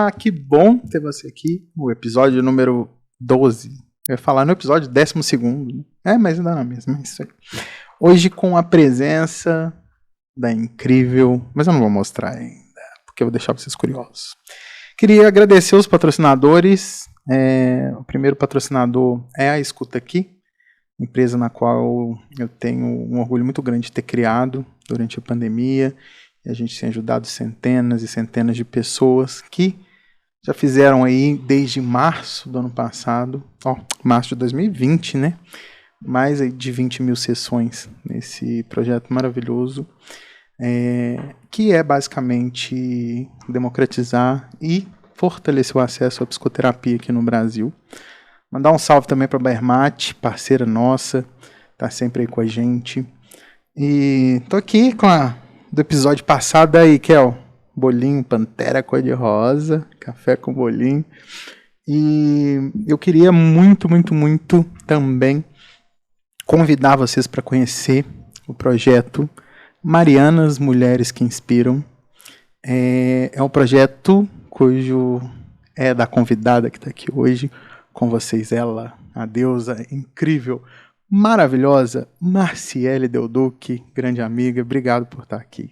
Olá, que bom ter você aqui no episódio número 12. Eu ia falar no episódio 12º, né? Mas ainda não mesmo, é isso aí. Hoje com a presença da incrível... Mas eu não vou mostrar ainda, porque eu vou deixar vocês curiosos. Queria agradecer os patrocinadores. O primeiro patrocinador é a Escuta Aqui, empresa na qual eu tenho um orgulho muito grande de ter criado durante a pandemia. E a gente tem ajudado centenas e centenas de pessoas que já fizeram aí desde março do ano passado, março de 2020, né? Mais aí de 20 mil sessões nesse projeto maravilhoso, que é basicamente democratizar e fortalecer o acesso à psicoterapia aqui no Brasil. Mandar um salve também para a Baermat, parceira nossa, tá sempre aí com a gente. E tô aqui com do episódio passado aí, Kel. Bolinho, Pantera cor-de-rosa, café com bolinho. E eu queria muito, muito, muito também convidar vocês para conhecer o projeto Marianas Mulheres que Inspiram. É um projeto cujo é da convidada que está aqui hoje com vocês, ela, a deusa incrível, maravilhosa, Marciele Del Duque, grande amiga, obrigado por estar aqui.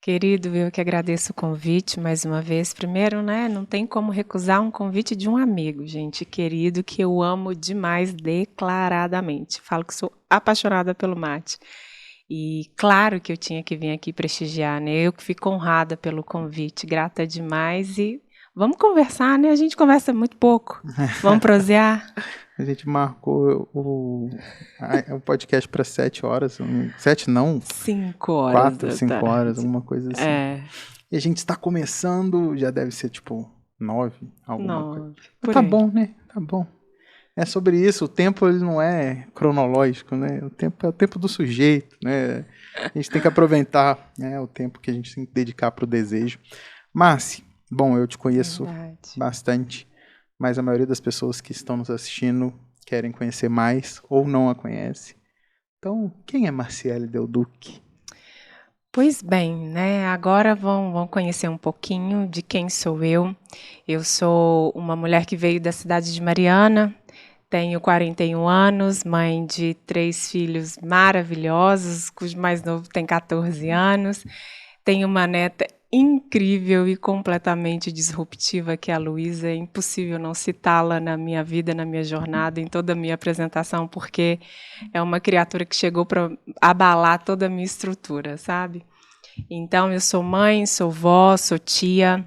Querido, eu que agradeço o convite mais uma vez. Primeiro, né, não tem como recusar um convite de um amigo, gente, querido, que eu amo demais declaradamente. Falo que sou apaixonada pelo mate. E claro que eu tinha que vir aqui prestigiar, né? Eu que fico honrada pelo convite, grata demais. E vamos conversar, né? A gente conversa muito pouco. Vamos prosear? A gente marcou o podcast para 7 horas. 7 não? 5 horas. 4, 5 horas, alguma coisa assim. E a gente está começando, já deve ser tipo 9, alguma coisa. Tá bom, né? Tá bom. É sobre isso, o tempo ele não é cronológico, né? O tempo é o tempo do sujeito, né? A gente tem que aproveitar, né, o tempo que a gente tem que dedicar para o desejo. Márcia, bom, eu te conheço bastante, mas a maioria das pessoas que estão nos assistindo querem conhecer mais ou não a conhece. Então, quem é Marciele Del Duque? Pois bem, né? Agora vão conhecer um pouquinho de quem sou eu. Eu sou uma mulher que veio da cidade de Mariana, tenho 41 anos, mãe de 3 filhos maravilhosos, cujo mais novo tem 14 anos. Tenho uma neta incrível e completamente disruptiva, que é a Luísa. É impossível não citá-la na minha vida, na minha jornada, em toda a minha apresentação, porque é uma criatura que chegou para abalar toda a minha estrutura, sabe? Então, eu sou mãe, sou vó, sou tia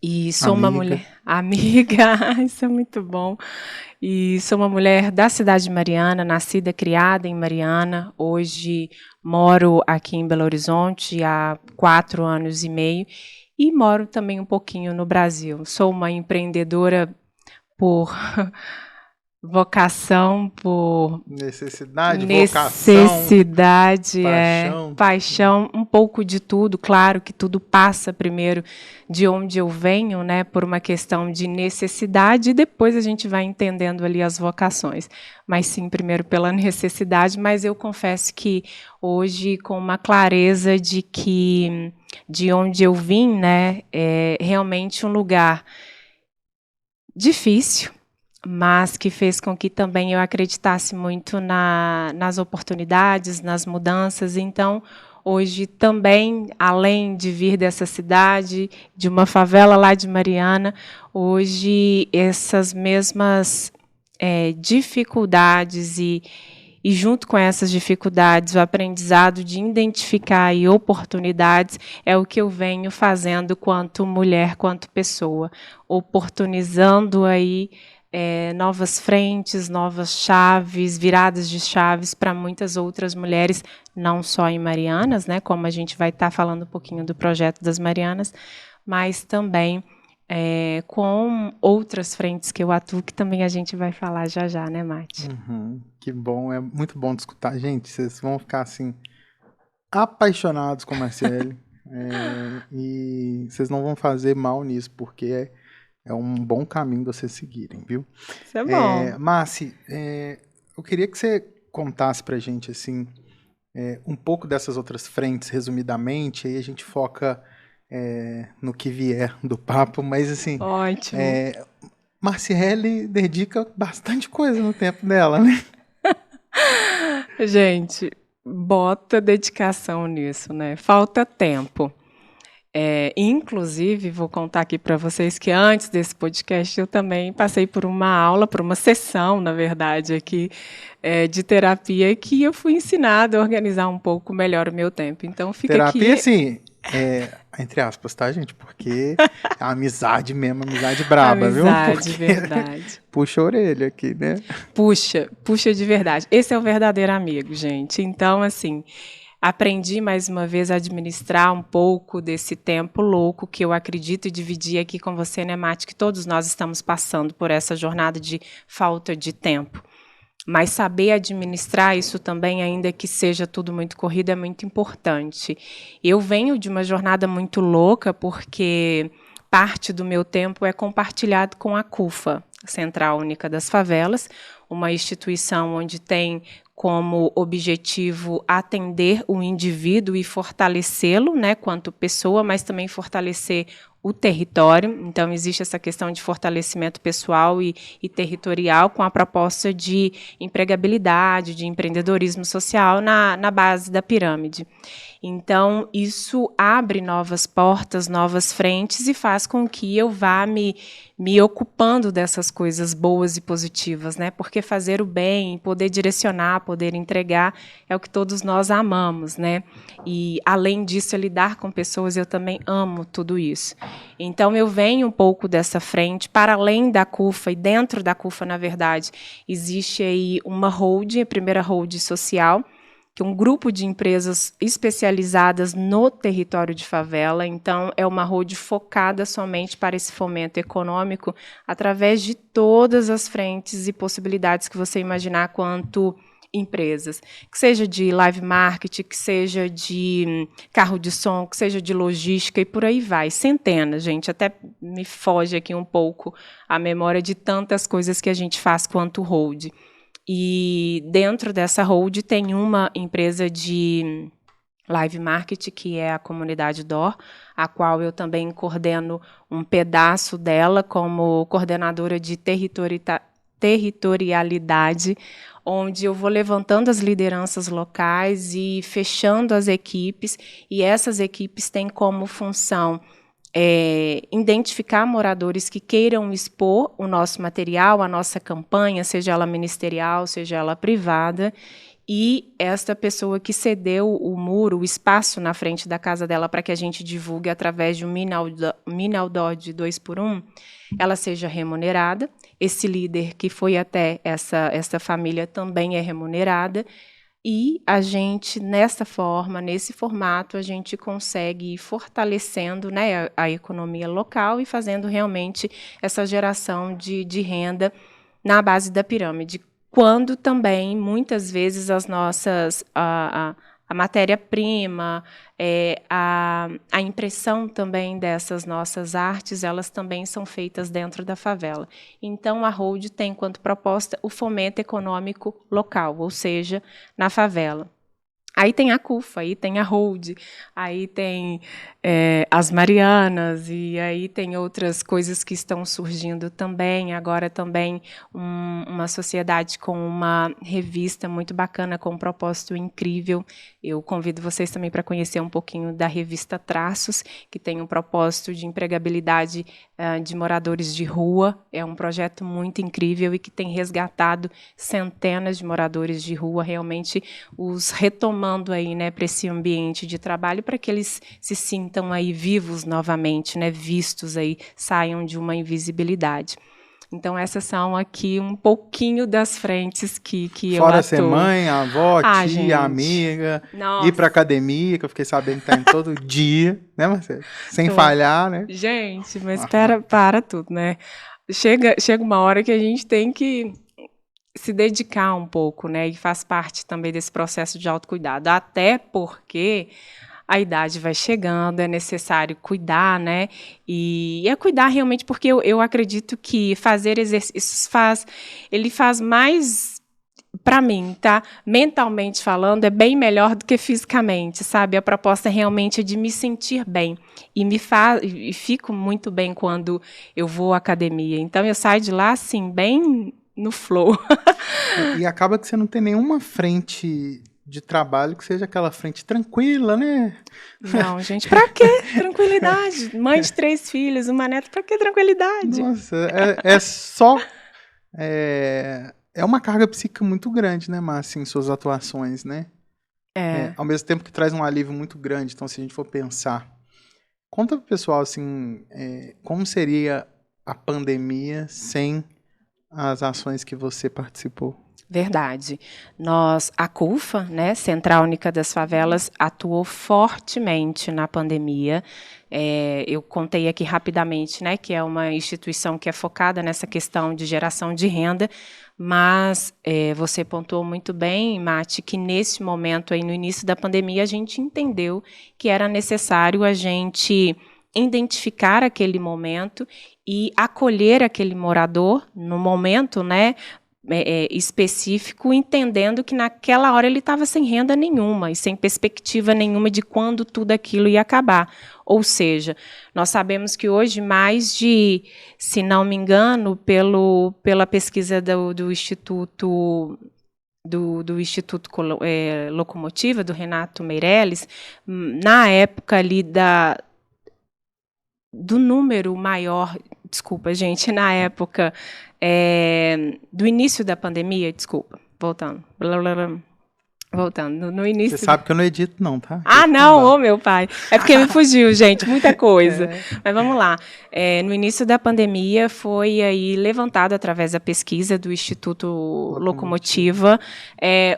e sou uma mulher... Amiga, isso é muito bom. E sou uma mulher da cidade de Mariana, nascida, criada em Mariana. Hoje moro aqui em Belo Horizonte há 4 anos e meio e moro também um pouquinho no Brasil. Sou uma empreendedora por vocação, por necessidade, paixão, um pouco de tudo. Claro que tudo passa primeiro de onde eu venho, né, por uma questão de necessidade, e depois a gente vai entendendo ali as vocações. Mas sim, primeiro pela necessidade, mas eu confesso que hoje, com uma clareza de que de onde eu vim, né, é realmente um lugar difícil, mas que fez com que também eu acreditasse muito nas oportunidades, nas mudanças. Então, hoje também, além de vir dessa cidade, de uma favela lá de Mariana, hoje essas mesmas dificuldades e junto com essas dificuldades, o aprendizado de identificar aí oportunidades é o que eu venho fazendo quanto mulher, quanto pessoa, oportunizando aí novas frentes, novas chaves, viradas de chaves para muitas outras mulheres, não só em Marianas, né, como a gente vai estar falando um pouquinho do projeto das Marianas, mas também com outras frentes que eu atuo, que também a gente vai falar já já, né, Mati? Que bom, é muito bom de escutar. Gente, vocês vão ficar assim apaixonados com a Marciele e vocês não vão fazer mal nisso, porque é um bom caminho de vocês seguirem, viu? Isso é bom. Márcia, eu queria que você contasse pra gente, assim, um pouco dessas outras frentes, resumidamente, aí a gente foca no que vier do papo, mas assim, Ótimo. Marciele dedica bastante coisa no tempo dela, né? Gente, bota dedicação nisso, né? Falta tempo. Inclusive, vou contar aqui para vocês que antes desse podcast eu também passei por uma aula, por uma sessão, na verdade, aqui de terapia, que eu fui ensinada a organizar um pouco melhor o meu tempo. Então, fica Terapia, aqui. assim, entre aspas, tá, gente? Porque é amizade mesmo, amizade braba, viu? Amizade, Porque verdade. puxa a orelha aqui, né? Puxa de verdade. Esse é o verdadeiro amigo, gente. Então, assim, aprendi mais uma vez a administrar um pouco desse tempo louco que eu acredito e dividir aqui com você, né, Mati, que todos nós estamos passando por essa jornada de falta de tempo. Mas saber administrar isso também, ainda que seja tudo muito corrido, é muito importante. Eu venho de uma jornada muito louca, porque parte do meu tempo é compartilhado com a CUFA, Central Única das Favelas, uma instituição onde tem como objetivo atender o indivíduo e fortalecê-lo, né, quanto pessoa, mas também fortalecer o território. Então, existe essa questão de fortalecimento pessoal e territorial com a proposta de empregabilidade, de empreendedorismo social na base da pirâmide. Então, isso abre novas portas, novas frentes e faz com que eu vá me ocupando dessas coisas boas e positivas, né? Porque fazer o bem, poder direcionar, poder entregar, é o que todos nós amamos, né? E, além disso, lidar com pessoas, eu também amo tudo isso. Então, eu venho um pouco dessa frente, para além da CUFA, e dentro da CUFA, na verdade, existe aí uma holding, a primeira holding social, que é um grupo de empresas especializadas no território de favela. Então, é uma holding focada somente para esse fomento econômico, através de todas as frentes e possibilidades que você imaginar quanto empresas, que seja de live marketing, que seja de carro de som, que seja de logística e por aí vai, centenas, gente, até me foge aqui um pouco a memória de tantas coisas que a gente faz quanto hold. E dentro dessa hold tem uma empresa de live marketing, que é a Comunidade DOR, a qual eu também coordeno um pedaço dela como coordenadora de territorialidade, onde eu vou levantando as lideranças locais e fechando as equipes, e essas equipes têm como função identificar moradores que queiram expor o nosso material, a nossa campanha, seja ela ministerial, seja ela privada, e esta pessoa que cedeu o muro, o espaço na frente da casa dela para que a gente divulgue através de um mini outdoor de 2x1, ela seja remunerada. Esse líder que foi até essa família também é remunerada. E a gente, nessa forma, nesse formato, a gente consegue ir fortalecendo, né, a economia local e fazendo realmente essa geração de renda na base da pirâmide. Quando também, muitas vezes, as nossas... a matéria-prima, a impressão também dessas nossas artes, elas também são feitas dentro da favela. Então, a Hold tem, quanto proposta, o fomento econômico local, ou seja, na favela. Aí tem a CUFA, aí tem a Hold, aí tem as Marianas, e aí tem outras coisas que estão surgindo também. Agora também uma sociedade com uma revista muito bacana, com um propósito incrível. Eu convido vocês também para conhecer um pouquinho da revista Traços, que tem um propósito de empregabilidade de moradores de rua. É um projeto muito incrível e que tem resgatado centenas de moradores de rua, realmente os retomando aí, né, para esse ambiente de trabalho, para que eles se sintam aí vivos novamente, né, vistos aí, saiam de uma invisibilidade. Então, essas são aqui um pouquinho das frentes que eu atuo. Fora ser mãe, avó, tia, gente. Amiga, Nossa. ir para academia, que eu fiquei sabendo que tá indo todo dia, né, Marcelo? Sem falhar, né? Gente, mas para tudo, né? Chega uma hora que a gente tem que se dedicar um pouco, né? E faz parte também desse processo de autocuidado. Até porque a idade vai chegando, é necessário cuidar, né? E é cuidar realmente, porque eu acredito que fazer exercícios ele faz mais para mim, tá? Mentalmente falando, é bem melhor do que fisicamente, sabe? A proposta realmente é de me sentir bem. E fico muito bem quando eu vou à academia. Então, eu saio de lá, assim, bem no flow. E acaba que você não tem nenhuma frente de trabalho que seja aquela frente tranquila, né? Não, gente, pra quê tranquilidade? Mãe de 3 filhos, uma neta, pra que tranquilidade? Nossa, é só... É uma carga psíquica muito grande, né, Márcia, em suas atuações, né? Ao mesmo tempo que traz um alívio muito grande. Então, se a gente for pensar... Conta pro pessoal, assim, como seria a pandemia sem as ações que você participou? Verdade. A CUFA, né, Central Única das Favelas, atuou fortemente na pandemia. Eu contei aqui rapidamente, né, que é uma instituição que é focada nessa questão de geração de renda, mas você pontuou muito bem, Mati, que nesse momento, aí, no início da pandemia, a gente entendeu que era necessário a gente identificar aquele momento e acolher aquele morador no momento, né, específico, entendendo que naquela hora ele estava sem renda nenhuma e sem perspectiva nenhuma de quando tudo aquilo ia acabar. Ou seja, nós sabemos que hoje mais de, se não me engano, pela pesquisa do Instituto Locomotiva, do Renato Meirelles, na época ali do número maior, desculpa, gente, na época do início da pandemia, desculpa, voltando, no início... Você sabe que eu não edito não, tá? Ah, não, meu pai. É porque me fugiu, gente, muita coisa. Mas vamos lá. No início da pandemia foi aí levantado, através da pesquisa do Instituto Locomotiva,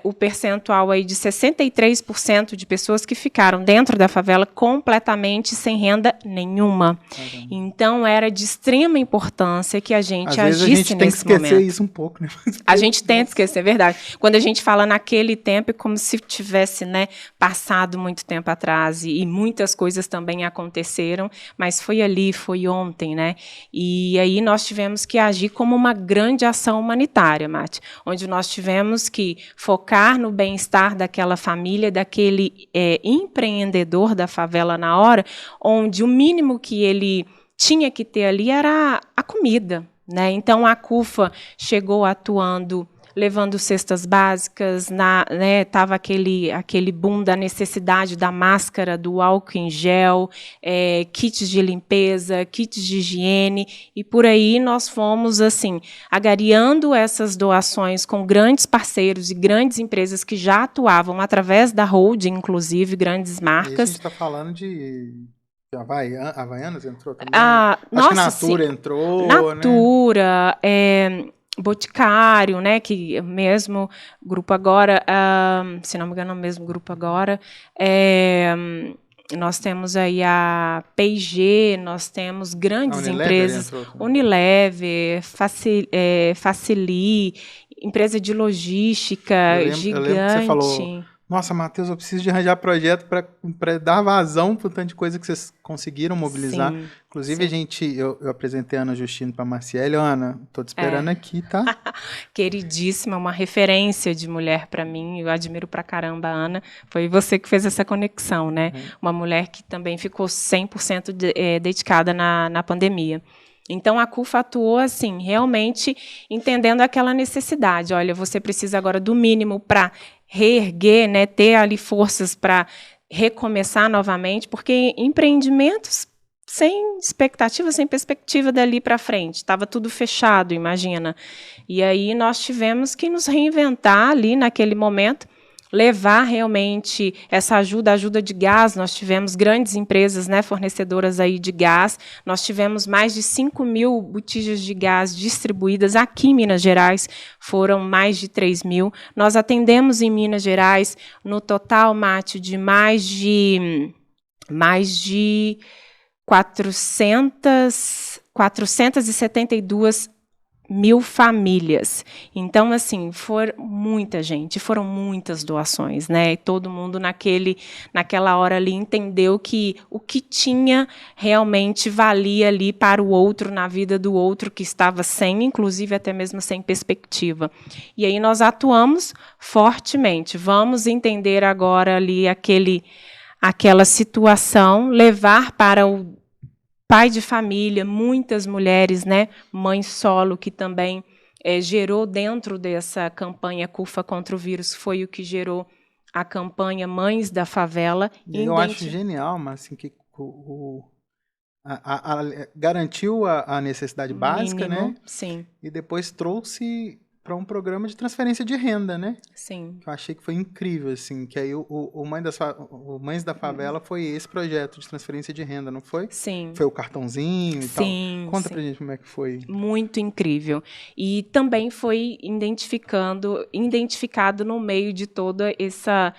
o percentual aí de 63% de pessoas que ficaram dentro da favela completamente sem renda nenhuma. Caramba. Então, era de extrema importância que a gente agisse nesse momento. Às vezes a gente tem que esquecer isso um pouco, né? A gente tenta esquecer, é verdade. Quando a gente fala naquele tempo, é como se tivesse, né, passado muito tempo atrás, e muitas coisas também aconteceram, mas foi ali, foi ontem, né? E aí nós tivemos que agir como uma grande ação humanitária, Mati, onde nós tivemos que focar no bem-estar daquela família, daquele empreendedor da favela na hora, onde o mínimo que ele tinha que ter ali era a comida, né? Então, a CUFA chegou atuando, levando cestas básicas, estava aquele boom da necessidade da máscara, do álcool em gel, kits de limpeza, kits de higiene, e por aí nós fomos assim agariando essas doações com grandes parceiros e grandes empresas que já atuavam através da holding, inclusive, grandes marcas. E a gente está falando de Havaianas entrou também? Acho que Natura entrou, Natura, né? Boticário, né, que mesmo grupo agora, se não me engano, é o mesmo grupo agora, nós temos aí a P&G, nós temos grandes empresas, Unilever, Facili, empresa de logística gigante. Eu lembro que você falou, nossa, Matheus, eu preciso de arranjar projeto para dar vazão para o tanto de coisa que vocês conseguiram mobilizar. Sim, inclusive, eu apresentei a Ana Justino para a Marciele. Ana, estou te esperando aqui, tá? Queridíssima, uma referência de mulher para mim. Eu admiro pra caramba a Ana. Foi você que fez essa conexão, né? Uma mulher que também ficou 100% dedicada na pandemia. Então, a CUFA atuou assim, realmente entendendo aquela necessidade. Olha, você precisa agora do mínimo para reerguer, né, ter ali forças para recomeçar novamente, porque empreendimentos sem expectativa, sem perspectiva dali para frente, estava tudo fechado, imagina. E aí nós tivemos que nos reinventar ali naquele momento, levar realmente essa ajuda de gás. Nós tivemos grandes empresas, né, fornecedoras aí de gás. Nós tivemos mais de 5.000 botijas de gás distribuídas aqui em Minas Gerais, foram mais de 3.000. Nós atendemos em Minas Gerais, no total, Mate, de mais de 472 1.000 famílias. Então, assim, foram muita gente, foram muitas doações, né? E todo mundo naquela hora ali entendeu que o que tinha realmente valia ali para o outro, na vida do outro que estava sem, inclusive até mesmo sem perspectiva. E aí nós atuamos fortemente. Vamos entender agora ali aquela situação, levar para o pai de família, muitas mulheres, né, mãe solo, que também gerou dentro dessa campanha CUFA contra o vírus, foi o que gerou a campanha Mães da Favela. E eu acho genial, mas assim, que garantiu a necessidade básica, mínimo, né? Sim. E depois trouxe para um programa de transferência de renda, né? Sim. Que eu achei que foi incrível, assim, que aí o Mães da Favela foi esse projeto de transferência de renda, não foi? Sim. Foi o cartãozinho e tal. Conta Sim. pra gente como é que foi. Muito incrível. E também foi identificado no meio de toda essa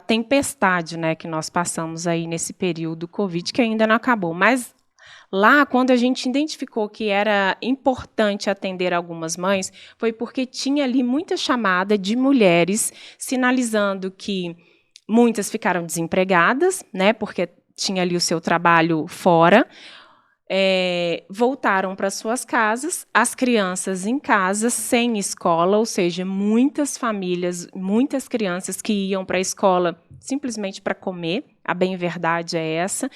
tempestade, né, que nós passamos aí nesse período Covid, que ainda não acabou. Mas lá, quando a gente identificou que era importante atender algumas mães, foi porque tinha ali muita chamada de mulheres sinalizando que muitas ficaram desempregadas, né, porque tinha ali o seu trabalho fora, voltaram para suas casas, as crianças em casa, sem escola, ou seja, muitas famílias, muitas crianças que iam para a escola simplesmente para comer, a bem-verdade é essa.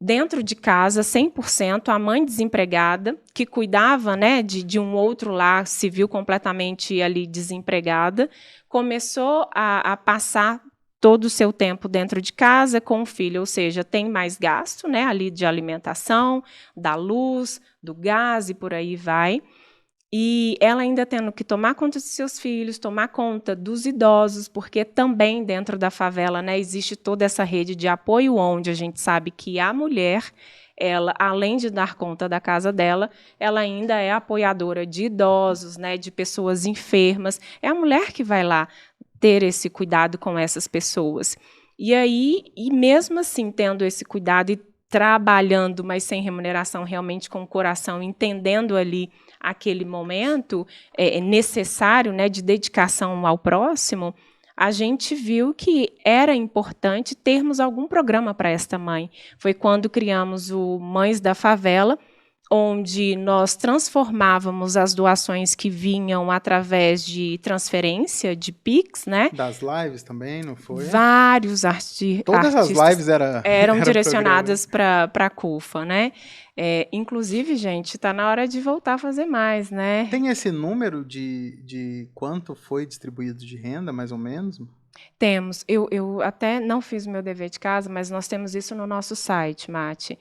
Dentro de casa, 100%, a mãe desempregada, que cuidava, né, de um outro lar, se viu completamente ali desempregada, começou a passar todo o seu tempo dentro de casa com o filho, ou seja, tem mais gasto, né, ali de alimentação, da luz, do gás e por aí vai. E ela ainda tendo que tomar conta de seus filhos, tomar conta dos idosos, porque também dentro da favela, né, existe toda essa rede de apoio, onde a gente sabe que a mulher, ela, além de dar conta da casa dela, ela ainda é apoiadora de idosos, né, de pessoas enfermas. É a mulher que vai lá ter esse cuidado com essas pessoas. E aí, e mesmo assim, tendo esse cuidado e trabalhando, mas sem remuneração, realmente com o coração, entendendo ali aquele momento necessário, né, de dedicação ao próximo, a gente viu que era importante termos algum programa para esta mãe. Foi quando criamos o Mães da Favela, onde nós transformávamos as doações que vinham através de transferência, de Pix, né? Das lives também, não foi? Vários Todas artistas as lives eram direcionadas para a CUFA, né? Inclusive, gente, está na hora de voltar a fazer mais, né? Tem esse número de quanto foi distribuído de renda, mais ou menos? Temos. Eu até não fiz o meu dever de casa, mas nós temos isso no nosso site, Mati.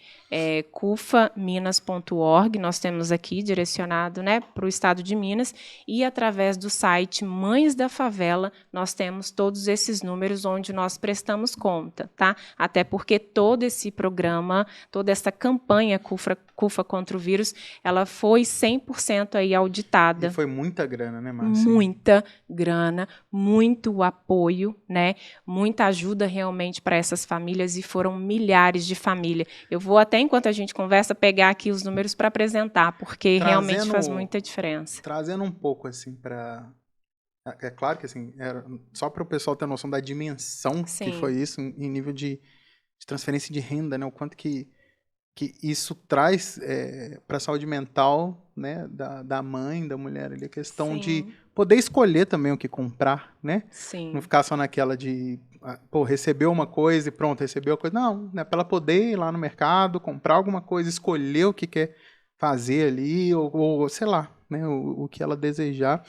cufaminas.org, nós temos aqui direcionado, né, para o estado de Minas, e através do site Mães da Favela, nós temos todos esses números onde nós prestamos conta, tá? Até porque todo esse programa, toda essa campanha CUFA contra o vírus, ela foi 100% aí auditada. E foi muita grana, né, Márcia? Muita grana, muito apoio, né? Muita ajuda realmente para essas famílias, e foram milhares de famílias. Eu vou até, enquanto a gente conversa, pegar aqui os números para apresentar, porque realmente faz muita diferença. Trazendo um pouco assim para... É claro que assim, só para o pessoal ter noção da dimensão que foi isso em nível de transferência de renda, né? O quanto que isso traz para a saúde mental, né, da mãe, da mulher ali, a questão de poder escolher também o que comprar, né? Sim. Não ficar só naquela de, recebeu uma coisa e pronto, recebeu a coisa. Não, né, para ela poder ir lá no mercado, comprar alguma coisa, escolher o que quer fazer ali, ou sei lá, né, o que ela desejar.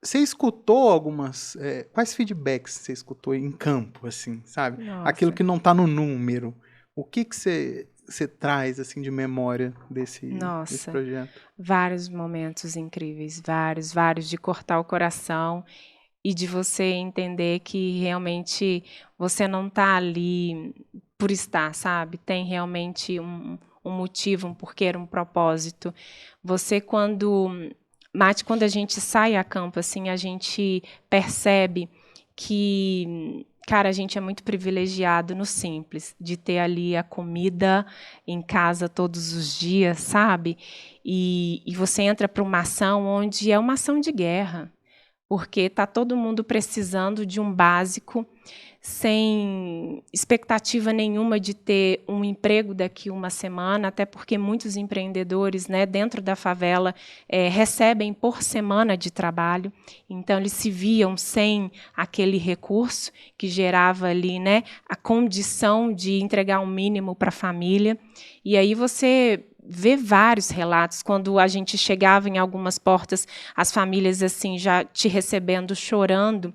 Você escutou algumas... quais feedbacks você escutou em campo, assim, sabe? Nossa. Aquilo que não está no número. O que você traz assim de memória desse projeto? Vários momentos incríveis, vários de cortar o coração e de você entender que realmente você não está ali por estar, sabe? Tem realmente um motivo, um porquê, um propósito. Você, quando a gente sai a campo, assim, a gente percebe que cara, a gente é muito privilegiado no simples, de ter ali a comida em casa todos os dias, sabe? E você entra para uma ação onde é uma ação de guerra, porque está todo mundo precisando de um básico, sem expectativa nenhuma de ter um emprego daqui uma semana, até porque muitos empreendedores, né, dentro da favela recebem por semana de trabalho, então eles se viam sem aquele recurso que gerava ali, né, a condição de entregar um mínimo para a família. E aí você vê vários relatos, quando a gente chegava em algumas portas, as famílias assim já te recebendo, chorando.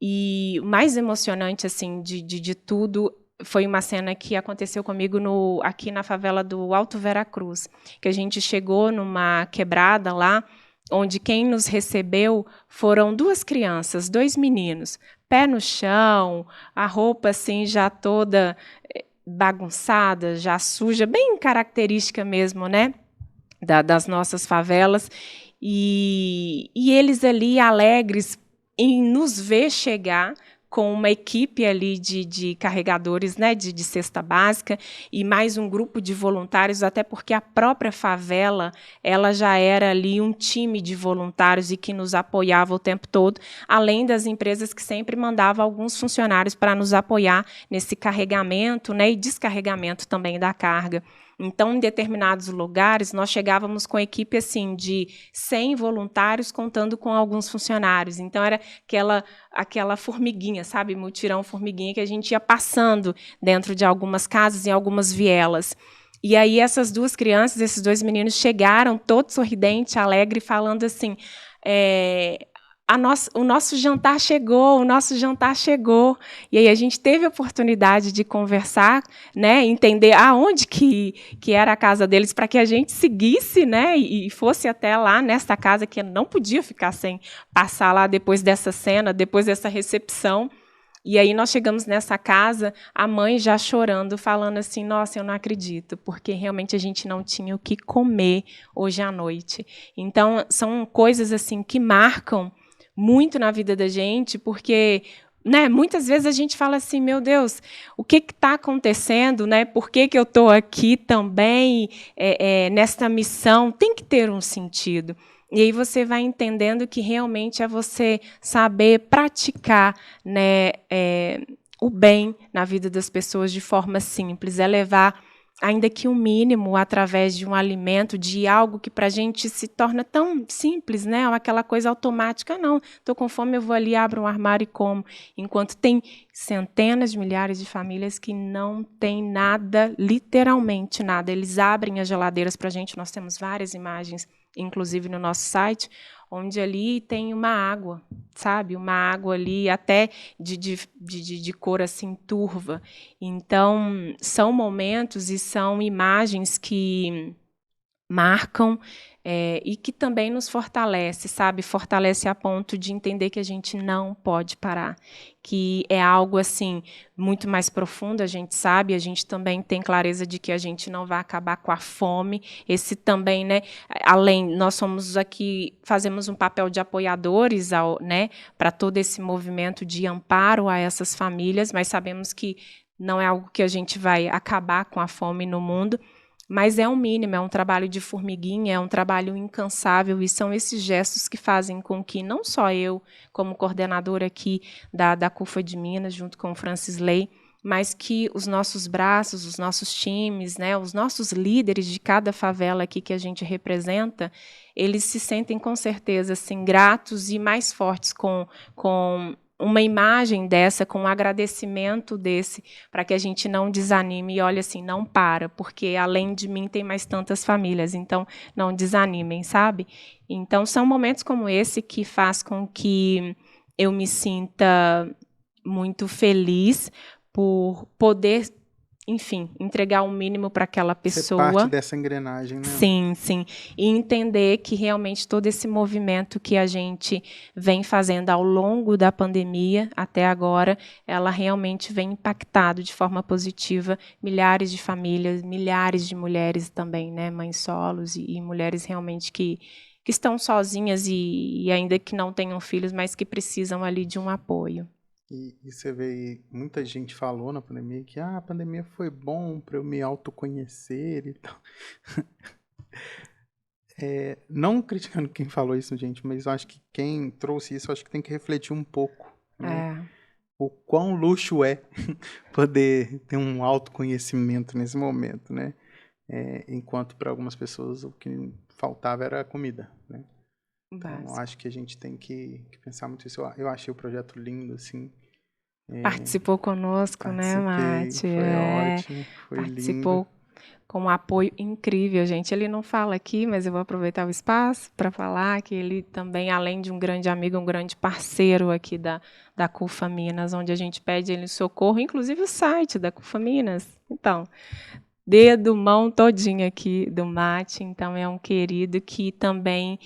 E o mais emocionante assim de tudo foi uma cena que aconteceu comigo aqui na favela do Alto Veracruz, que a gente chegou numa quebrada lá, onde quem nos recebeu foram 2 crianças, 2 meninos, pé no chão, a roupa assim já toda bagunçada, já suja, bem característica mesmo, né, das nossas favelas, e eles ali alegres em nos ver chegar com uma equipe ali de carregadores, né, de cesta básica, e mais um grupo de voluntários, até porque a própria favela ela já era ali um time de voluntários e que nos apoiava o tempo todo, além das empresas que sempre mandavam alguns funcionários para nos apoiar nesse carregamento, né, e descarregamento também da carga. Então, em determinados lugares, nós chegávamos com equipe assim, de 100 voluntários, contando com alguns funcionários. Então, era aquela formiguinha, sabe? Mutirão formiguinha, que a gente ia passando dentro de algumas casas, em algumas vielas. E aí, essas 2 crianças, esses 2 meninos, chegaram todos sorridentes, alegres, falando assim... o nosso jantar chegou, o nosso jantar chegou. E aí a gente teve a oportunidade de conversar, né, entender aonde que era a casa deles, para que a gente seguisse, né, e fosse até lá, nesta casa, que não podia ficar sem passar lá depois dessa cena, depois dessa recepção. E aí nós chegamos nessa casa, a mãe já chorando, falando assim, nossa, eu não acredito, porque realmente a gente não tinha o que comer hoje à noite. Então, são coisas assim que marcam muito na vida da gente, porque, né, muitas vezes a gente fala assim, meu Deus, o que está acontecendo, né? Por que eu estou aqui também nesta missão? Tem que ter um sentido. E aí você vai entendendo que realmente é você saber praticar, né, o bem na vida das pessoas de forma simples, é levar ainda que o mínimo, através de um alimento, de algo que para a gente se torna tão simples, né? Aquela coisa automática, não, estou com fome, eu vou ali, abro um armário e como. Enquanto tem centenas de milhares de famílias que não têm nada, literalmente nada. Eles abrem as geladeiras para a gente, nós temos várias imagens, inclusive no nosso site, onde ali tem uma água, sabe? Uma água ali até de cor assim turva. Então, são momentos e são imagens que marcam e que também nos fortalece, sabe? Fortalece a ponto de entender que a gente não pode parar, que é algo assim muito mais profundo, a gente sabe, a gente também tem clareza de que a gente não vai acabar com a fome. Esse também, né? Além, nós somos aqui, fazemos um papel de apoiadores, né, para todo esse movimento de amparo a essas famílias, mas sabemos que não é algo que a gente vai acabar com a fome no mundo. Mas é um mínimo, é um trabalho de formiguinha, é um trabalho incansável, e são esses gestos que fazem com que, não só eu, como coordenadora aqui da CUFA de Minas, junto com o Francis Ley, mas que os nossos braços, os nossos times, né, os nossos líderes de cada favela aqui que a gente representa, eles se sentem com certeza assim, gratos e mais fortes com uma imagem dessa, com um agradecimento desse, para que a gente não desanime e olhe assim, não para, porque além de mim tem mais tantas famílias, então não desanimem, sabe? Então são momentos como esse que faz com que eu me sinta muito feliz por poder, enfim, entregar o mínimo para aquela pessoa. Ser parte dessa engrenagem, né? Sim, sim. E entender que realmente todo esse movimento que a gente vem fazendo ao longo da pandemia até agora, ela realmente vem impactado de forma positiva milhares de famílias, milhares de mulheres também, né, mães solos e mulheres realmente que estão sozinhas e ainda que não tenham filhos, mas que precisam ali de um apoio. E você vê, muita gente falou na pandemia que a pandemia foi bom para eu me autoconhecer e tal. Não criticando quem falou isso, gente, mas eu acho que quem trouxe isso, eu acho que tem que refletir um pouco, né? O quão luxo é poder ter um autoconhecimento nesse momento, né? Enquanto para algumas pessoas o que faltava era a comida, né? Então, acho que a gente tem que pensar muito isso. Eu achei o projeto lindo, assim. Participou conosco, né, Mate? Foi ótimo, foi participou lindo. Com um apoio incrível, gente. Ele não fala aqui, mas eu vou aproveitar o espaço para falar que ele também, além de um grande amigo, um grande parceiro aqui da CUFA Minas, onde a gente pede ele socorro, inclusive o site da CUFA Minas. Então, dedo, mão todinho aqui do Mate. Então, é um querido que também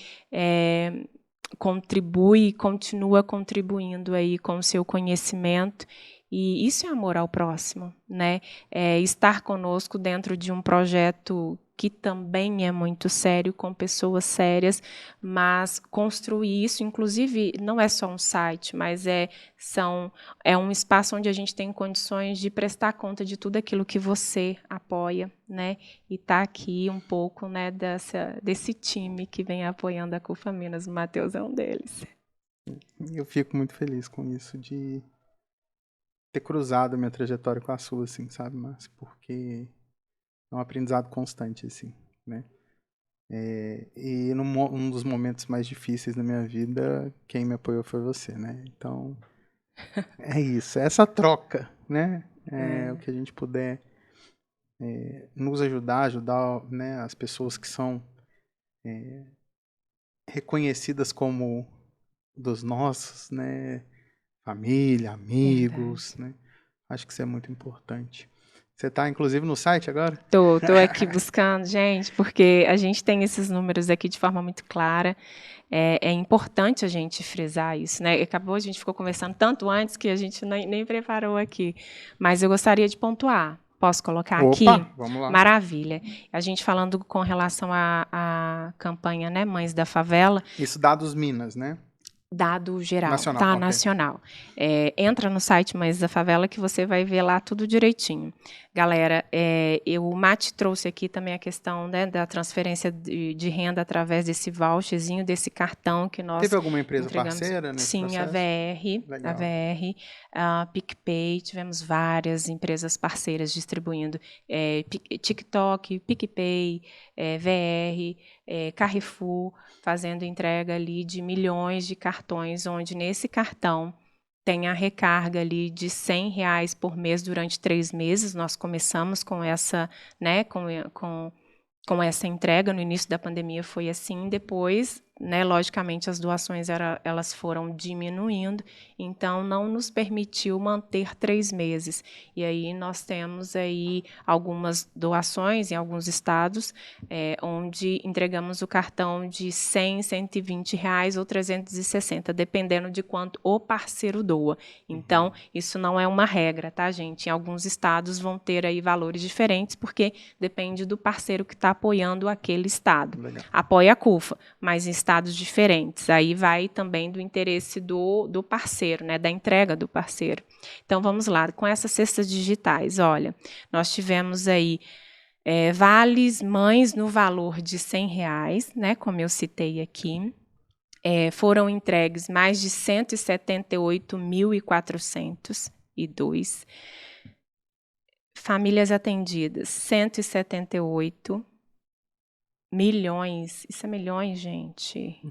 contribui e continua contribuindo aí com o seu conhecimento. E isso é amor ao próximo, né? Estar conosco dentro de um projeto que também é muito sério, com pessoas sérias, mas construir isso, inclusive, não é só um site, mas é um espaço onde a gente tem condições de prestar conta de tudo aquilo que você apoia, né? E está aqui um pouco, né, desse time que vem apoiando a CUFA Minas. O Matheus é um deles. Eu fico muito feliz com isso, de ter cruzado a minha trajetória com a sua, assim, sabe, Márcio? Porque é um aprendizado constante, assim, né? E num dos momentos mais difíceis da minha vida, quem me apoiou foi você, né? Então, é isso, é essa troca, né? O que a gente puder nos ajudar, né, as pessoas que são reconhecidas como dos nossos, né? Família, amigos, né? Acho que isso é muito importante. Você está, inclusive, no site agora? Tô aqui buscando, gente, porque a gente tem esses números aqui de forma muito clara. É importante a gente frisar isso, né? A gente ficou conversando tanto antes que a gente nem preparou aqui. Mas eu gostaria de pontuar. Posso colocar aqui? Vamos lá. Maravilha. A gente falando com relação à campanha, né, Mães da Favela. Isso, Dados Minas, né? Dado geral, nacional, tá? okay. Nacional. Entra no site Mães da Favela que você vai ver lá tudo direitinho. Galera, o Mate trouxe aqui também a questão, né, da transferência de renda através desse voucherzinho, desse cartão que nós Teve alguma empresa entregamos. parceira nesse Sim, processo? a VR, a PicPay, tivemos várias empresas parceiras distribuindo TikTok, PicPay, VR, Carrefour, fazendo entrega ali de milhões de cartões, onde nesse cartão tem a recarga ali de R$100 por mês durante 3 meses. Nós começamos com essa, né, com essa entrega. No início da pandemia foi assim, depois, né, logicamente as doações elas foram diminuindo, então não nos permitiu manter 3 meses. E aí nós temos aí algumas doações em alguns estados, onde entregamos o cartão de R$100, R$120 ou R$360, dependendo de quanto o parceiro doa. Então, isso não é uma regra, tá, gente? Em alguns estados vão ter aí valores diferentes, porque depende do parceiro que está apoiando aquele estado. Legal. Apoia a CUFA, mas em estados diferentes. Aí vai também do interesse do parceiro, né, da entrega do parceiro. Então, vamos lá, com essas cestas digitais, olha, nós tivemos aí vales mães no valor de R$100, né, como eu citei aqui. Foram entregues mais de 178.402. Famílias atendidas, 178 milhões. Isso é milhões, gente.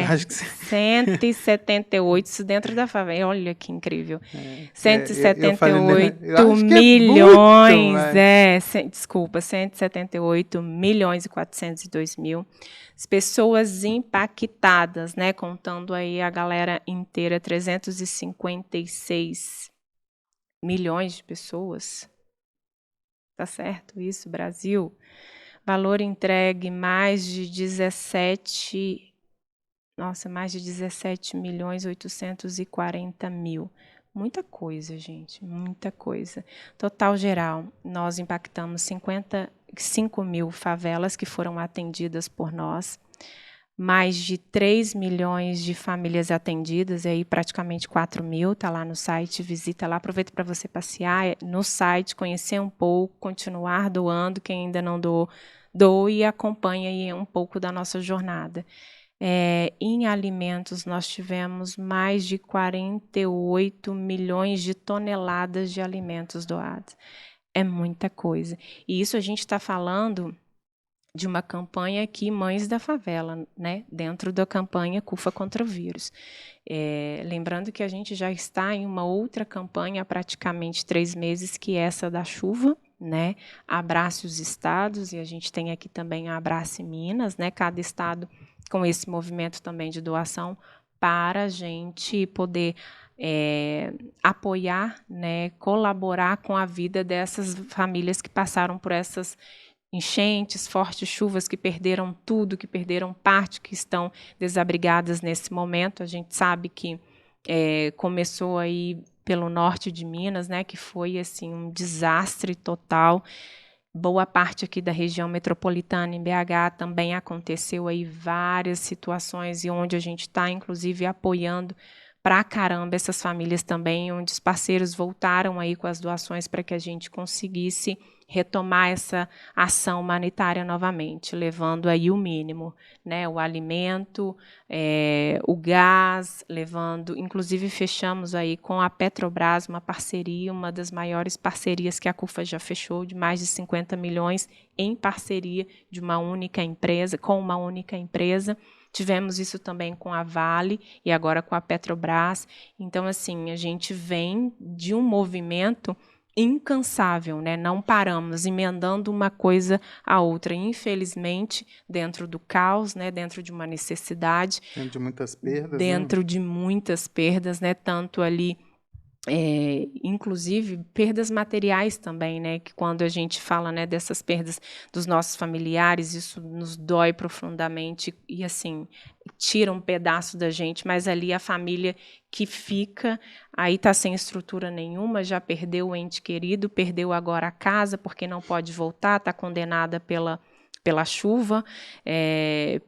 Acho que 178, isso dentro da favela. Olha que incrível. 178 178 milhões e 402 mil. As pessoas impactadas, né? Contando aí a galera inteira, 356 milhões de pessoas. Tá certo isso, Brasil? Valor entregue mais de 17 milhões 840 mil. Muita coisa, gente, muita coisa. Total geral, nós impactamos 55 mil favelas que foram atendidas por nós. mais de 3 milhões de famílias atendidas, e aí praticamente 4 mil, está lá no site, visita lá, aproveita para você passear no site, conhecer um pouco, continuar doando, quem ainda não doou, doe e acompanha aí um pouco da nossa jornada. Em alimentos, nós tivemos mais de 48 milhões de toneladas de alimentos doados. É muita coisa. E isso a gente está falando de uma campanha aqui, Mães da Favela, né? Dentro da campanha CUFA contra o vírus. Lembrando que a gente já está em uma outra campanha há praticamente 3 meses, que é essa da chuva, né? Abrace os estados, e a gente tem aqui também a Abrace Minas, né? Cada estado com esse movimento também de doação para a gente poder apoiar, né? Colaborar com a vida dessas famílias que passaram por essas enchentes, fortes chuvas, que perderam tudo, que perderam parte, que estão desabrigadas nesse momento. A gente sabe que começou aí pelo norte de Minas, né, que foi assim um desastre total. Boa parte aqui da região metropolitana, em BH, também aconteceu aí várias situações, e onde a gente está, inclusive, apoiando pra caramba essas famílias também, onde os parceiros voltaram aí com as doações para que a gente conseguisse retomar essa ação humanitária novamente, levando aí o mínimo, né, o alimento, o gás, levando, inclusive fechamos aí com a Petrobras uma parceria, uma das maiores parcerias que a CUFA já fechou, de mais de 50 milhões em parceria de uma única empresa, com uma única empresa. Tivemos isso também com a Vale e agora com a Petrobras. Então, assim, a gente vem de um movimento incansável, né? Não paramos, emendando uma coisa à outra. Infelizmente, dentro do caos, né? Dentro de uma necessidade. Dentro de muitas perdas, dentro né? de muitas perdas, né? Tanto ali inclusive perdas materiais também, né? Que quando a gente fala, né, dessas perdas dos nossos familiares, isso nos dói profundamente e assim tira um pedaço da gente, mas ali a família que fica aí está sem estrutura nenhuma, já perdeu o ente querido, perdeu agora a casa porque não pode voltar, está condenada pela chuva,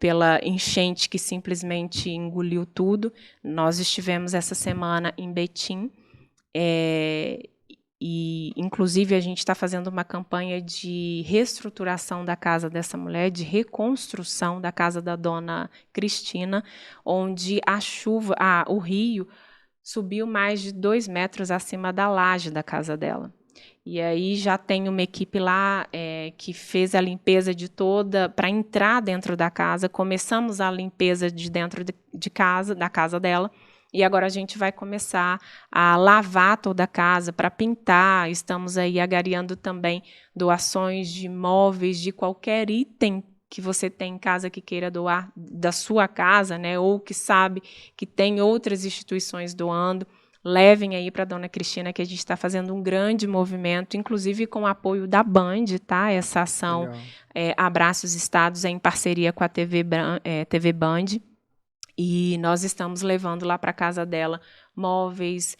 pela enchente que simplesmente engoliu tudo. Nós estivemos essa semana em Betim. E, inclusive, a gente está fazendo uma campanha de reestruturação da casa dessa mulher, de reconstrução da casa da dona Cristina, onde a chuva, o rio subiu mais de 2 metros acima da laje da casa dela. E aí já tem uma equipe lá que fez a limpeza de toda, para entrar dentro da casa. Começamos a limpeza de dentro de casa, da casa dela. E agora a gente vai começar a lavar toda a casa, para pintar. Estamos aí agariando também doações de móveis, de qualquer item que você tem em casa que queira doar da sua casa, né? Ou que sabe que tem outras instituições doando. Levem aí para a dona Cristina, que a gente está fazendo um grande movimento, inclusive com o apoio da Band, tá? Essa ação Abraços Estados é em parceria com a TV Band. E nós estamos levando lá para a casa dela móveis,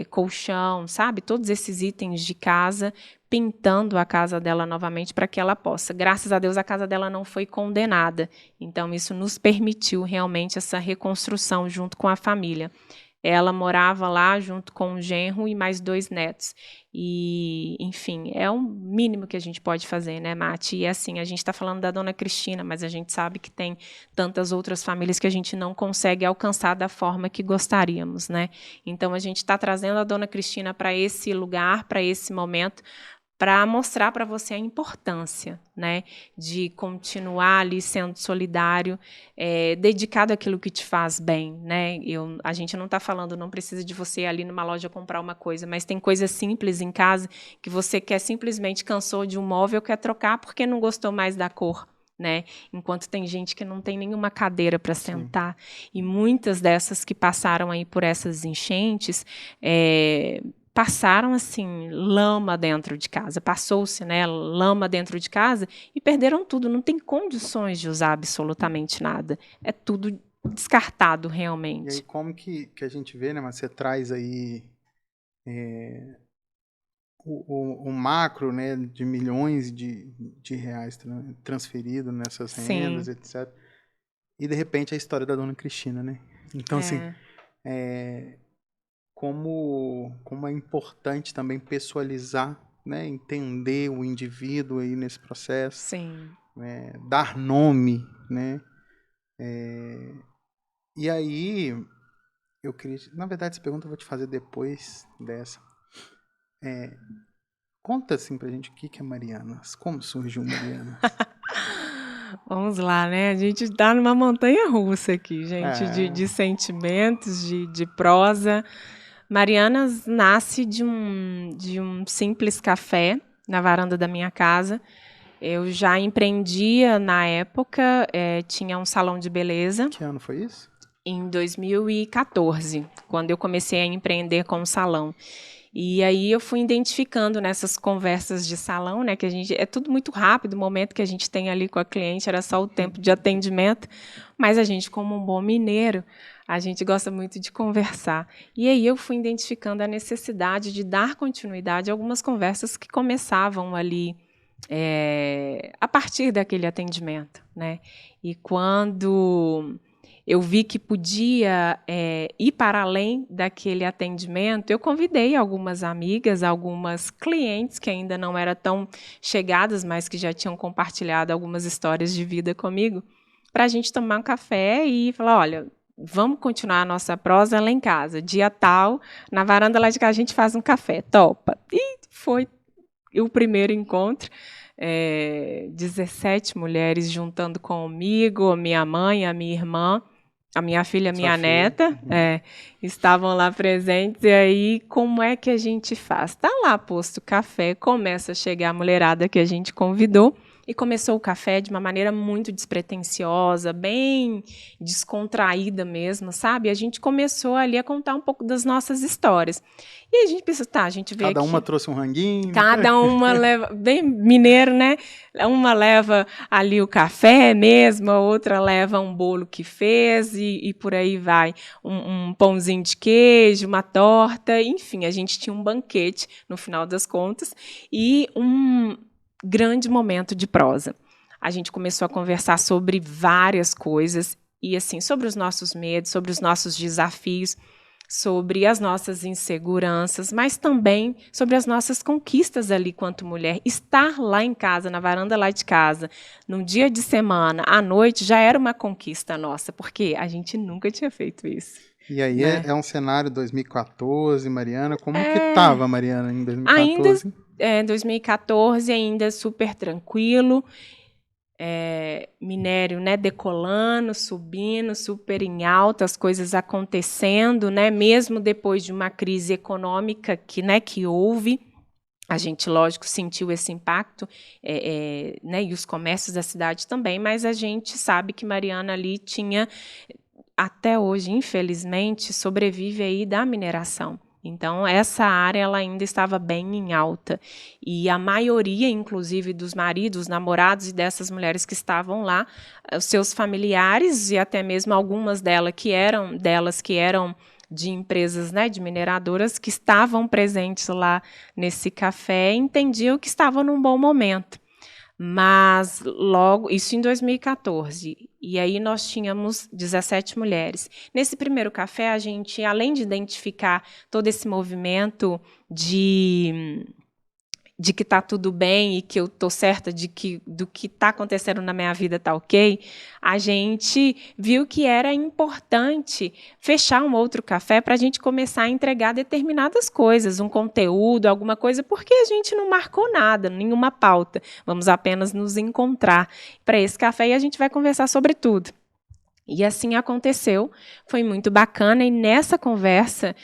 colchão, sabe? Todos esses itens de casa, pintando a casa dela novamente para que ela possa. Graças a Deus, a casa dela não foi condenada. Então, isso nos permitiu realmente essa reconstrução junto com a família. Ela morava lá junto com o genro e mais 2 netos. E, enfim, é o mínimo que a gente pode fazer, né, Mati? E assim, a gente está falando da dona Cristina, mas a gente sabe que tem tantas outras famílias que a gente não consegue alcançar da forma que gostaríamos, né? Então, a gente está trazendo a dona Cristina para esse lugar, para esse momento, para mostrar para você a importância, né, de continuar ali sendo solidário, dedicado àquilo que te faz bem, né? A gente não está falando, não precisa de você ir ali numa loja comprar uma coisa, mas tem coisas simples em casa que você quer simplesmente, cansou de um móvel, quer trocar porque não gostou mais da cor, né? Enquanto tem gente que não tem nenhuma cadeira para sentar. E muitas dessas que passaram aí por essas enchentes passaram assim lama dentro de casa, passou-se, né, lama dentro de casa e perderam tudo, não tem condições de usar absolutamente nada, é tudo descartado realmente. E aí como que a gente vê, né, mas você traz aí o macro, né, de milhões de reais transferidos nessas rendas, etc. e de repente a história da Dona Cristina, né? Então, assim, como é importante também pessoalizar, né? Entender o indivíduo aí nesse processo. Sim. Dar nome, né? E aí, eu queria... Na verdade, essa pergunta eu vou te fazer depois dessa. Conta, assim, pra gente o que é Marianas. Como surgiu Marianas? Vamos lá, né? A gente está numa montanha russa aqui, gente, de sentimentos, de prosa. Marianas nasce de um simples café na varanda da minha casa. Eu já empreendia na época, tinha um salão de beleza. Que ano foi isso? Em 2014, quando eu comecei a empreender com o salão. E aí eu fui identificando nessas conversas de salão, né, que a gente é tudo muito rápido, o momento que a gente tem ali com a cliente era só o tempo de atendimento, mas a gente, como um bom mineiro, a gente gosta muito de conversar. E aí eu fui identificando a necessidade de dar continuidade a algumas conversas que começavam ali a partir daquele atendimento, né? E quando eu vi que podia ir para além daquele atendimento, eu convidei algumas amigas, algumas clientes que ainda não eram tão chegadas, mas que já tinham compartilhado algumas histórias de vida comigo, para a gente tomar um café e falar, olha, vamos continuar a nossa prosa lá em casa, dia tal, na varanda lá de casa a gente faz um café, topa. E foi o primeiro encontro. 17 mulheres juntando comigo, a minha mãe, a minha irmã, a minha filha, a minha neta, estavam lá presentes. E aí, como é que a gente faz? Está lá posto o café, começa a chegar a mulherada que a gente convidou, e começou o café de uma maneira muito despretensiosa, bem descontraída mesmo, sabe? A gente começou ali a contar um pouco das nossas histórias. E a gente pensou, tá, a gente vê Cada aqui... uma trouxe um ranguinho. Cada uma leva, bem mineiro, né? Uma leva ali o café mesmo, a outra leva um bolo que fez e por aí vai. Um pãozinho de queijo, uma torta, enfim, a gente tinha um banquete no final das contas e um grande momento de prosa. A gente começou a conversar sobre várias coisas e assim, sobre os nossos medos, sobre os nossos desafios, sobre as nossas inseguranças, mas também sobre as nossas conquistas ali quanto mulher. Estar lá em casa, na varanda lá de casa, num dia de semana, à noite, já era uma conquista nossa, porque a gente nunca tinha feito isso. E aí, né? é um cenário 2014, Mariana. Como que estava, Mariana, em 2014? Ainda, 2014, ainda super tranquilo. Minério, né, decolando, subindo, super em alta, as coisas acontecendo, né, mesmo depois de uma crise econômica que houve, a gente, lógico, sentiu esse impacto, né, e os comércios da cidade também, mas a gente sabe que Mariana ali tinha, até hoje, infelizmente, sobrevive aí da mineração. Então, essa área ela ainda estava bem em alta. E a maioria, inclusive, dos maridos, namorados e dessas mulheres que estavam lá, os seus familiares e até mesmo algumas delas que eram de empresas, né, de mineradoras, que estavam presentes lá nesse café, entendiam que estavam num bom momento. Mas logo, isso em 2014, e aí nós tínhamos 17 mulheres. Nesse primeiro café, a gente, além de identificar todo esse movimento de que está tudo bem e que eu estou certa do que está acontecendo na minha vida está ok, a gente viu que era importante fechar um outro café para a gente começar a entregar determinadas coisas, um conteúdo, alguma coisa, porque a gente não marcou nada, nenhuma pauta. Vamos apenas nos encontrar para esse café e a gente vai conversar sobre tudo. E assim aconteceu, foi muito bacana, e nessa conversa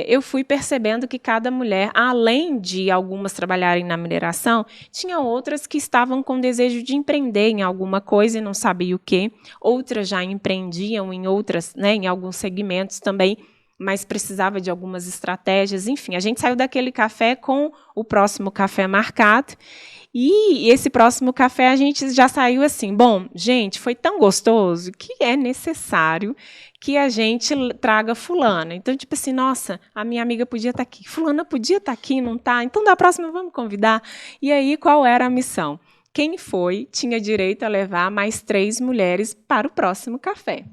eu fui percebendo que cada mulher, além de algumas trabalharem na mineração, tinha outras que estavam com desejo de empreender em alguma coisa e não sabia o quê, outras já empreendiam em outras, né, em alguns segmentos também, mas precisava de algumas estratégias, enfim, a gente saiu daquele café com o próximo café marcado. E esse próximo café a gente já saiu assim, bom, gente, foi tão gostoso que é necessário que a gente traga fulana. Então, tipo assim, nossa, a minha amiga podia estar aqui, fulana podia estar aqui, não está? Então, da próxima vamos convidar. E aí, qual era a missão? quem foi tinha direito a levar mais 3 mulheres para o próximo café.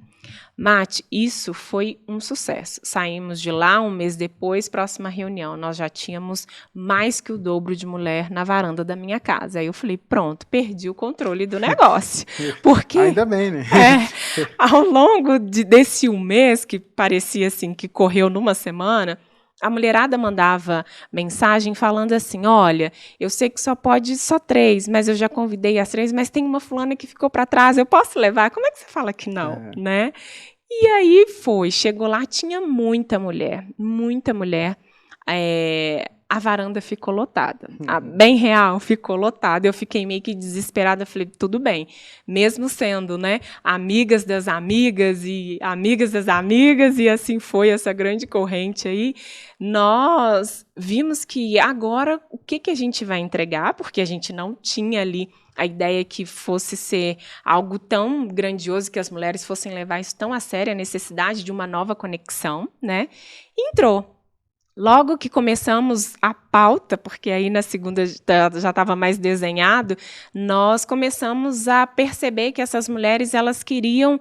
Mate, isso foi um sucesso. Saímos de lá 1 mês depois, próxima reunião. Nós já tínhamos mais que o dobro de mulher na varanda da minha casa. Aí eu falei, pronto, perdi o controle do negócio. Porque, ainda bem, né? Ao longo desse 1 mês, que parecia assim que correu numa semana, a mulherada mandava mensagem falando assim, olha, eu sei que só 3, mas eu já convidei as 3, mas tem uma fulana que ficou para trás, eu posso levar? Como é que você fala que não, né? E aí chegou lá, tinha muita mulher, a varanda ficou lotada, bem real, ficou lotada, eu fiquei meio que desesperada, falei, tudo bem, mesmo sendo, né, amigas das amigas e amigas das amigas, e assim foi essa grande corrente aí, nós vimos que agora, o que a gente vai entregar, porque a gente não tinha ali a ideia que fosse ser algo tão grandioso, que as mulheres fossem levar isso tão a sério, a necessidade de uma nova conexão, né? E entrou. Logo que começamos a pauta, porque aí na segunda já estava mais desenhado, nós começamos a perceber que essas mulheres elas queriam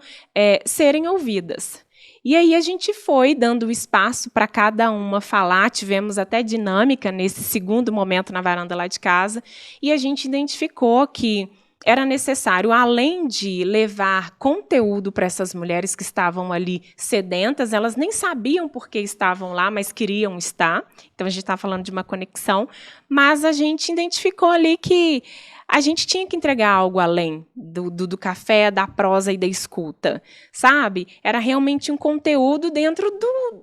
serem ouvidas. E aí a gente foi dando espaço para cada uma falar, tivemos até dinâmica nesse segundo momento na varanda lá de casa, e a gente identificou que era necessário, além de levar conteúdo para essas mulheres que estavam ali sedentas, elas nem sabiam por que estavam lá, mas queriam estar. Então, a gente está falando de uma conexão, mas a gente identificou ali que a gente tinha que entregar algo além do café, da prosa e da escuta, sabe? Era realmente um conteúdo dentro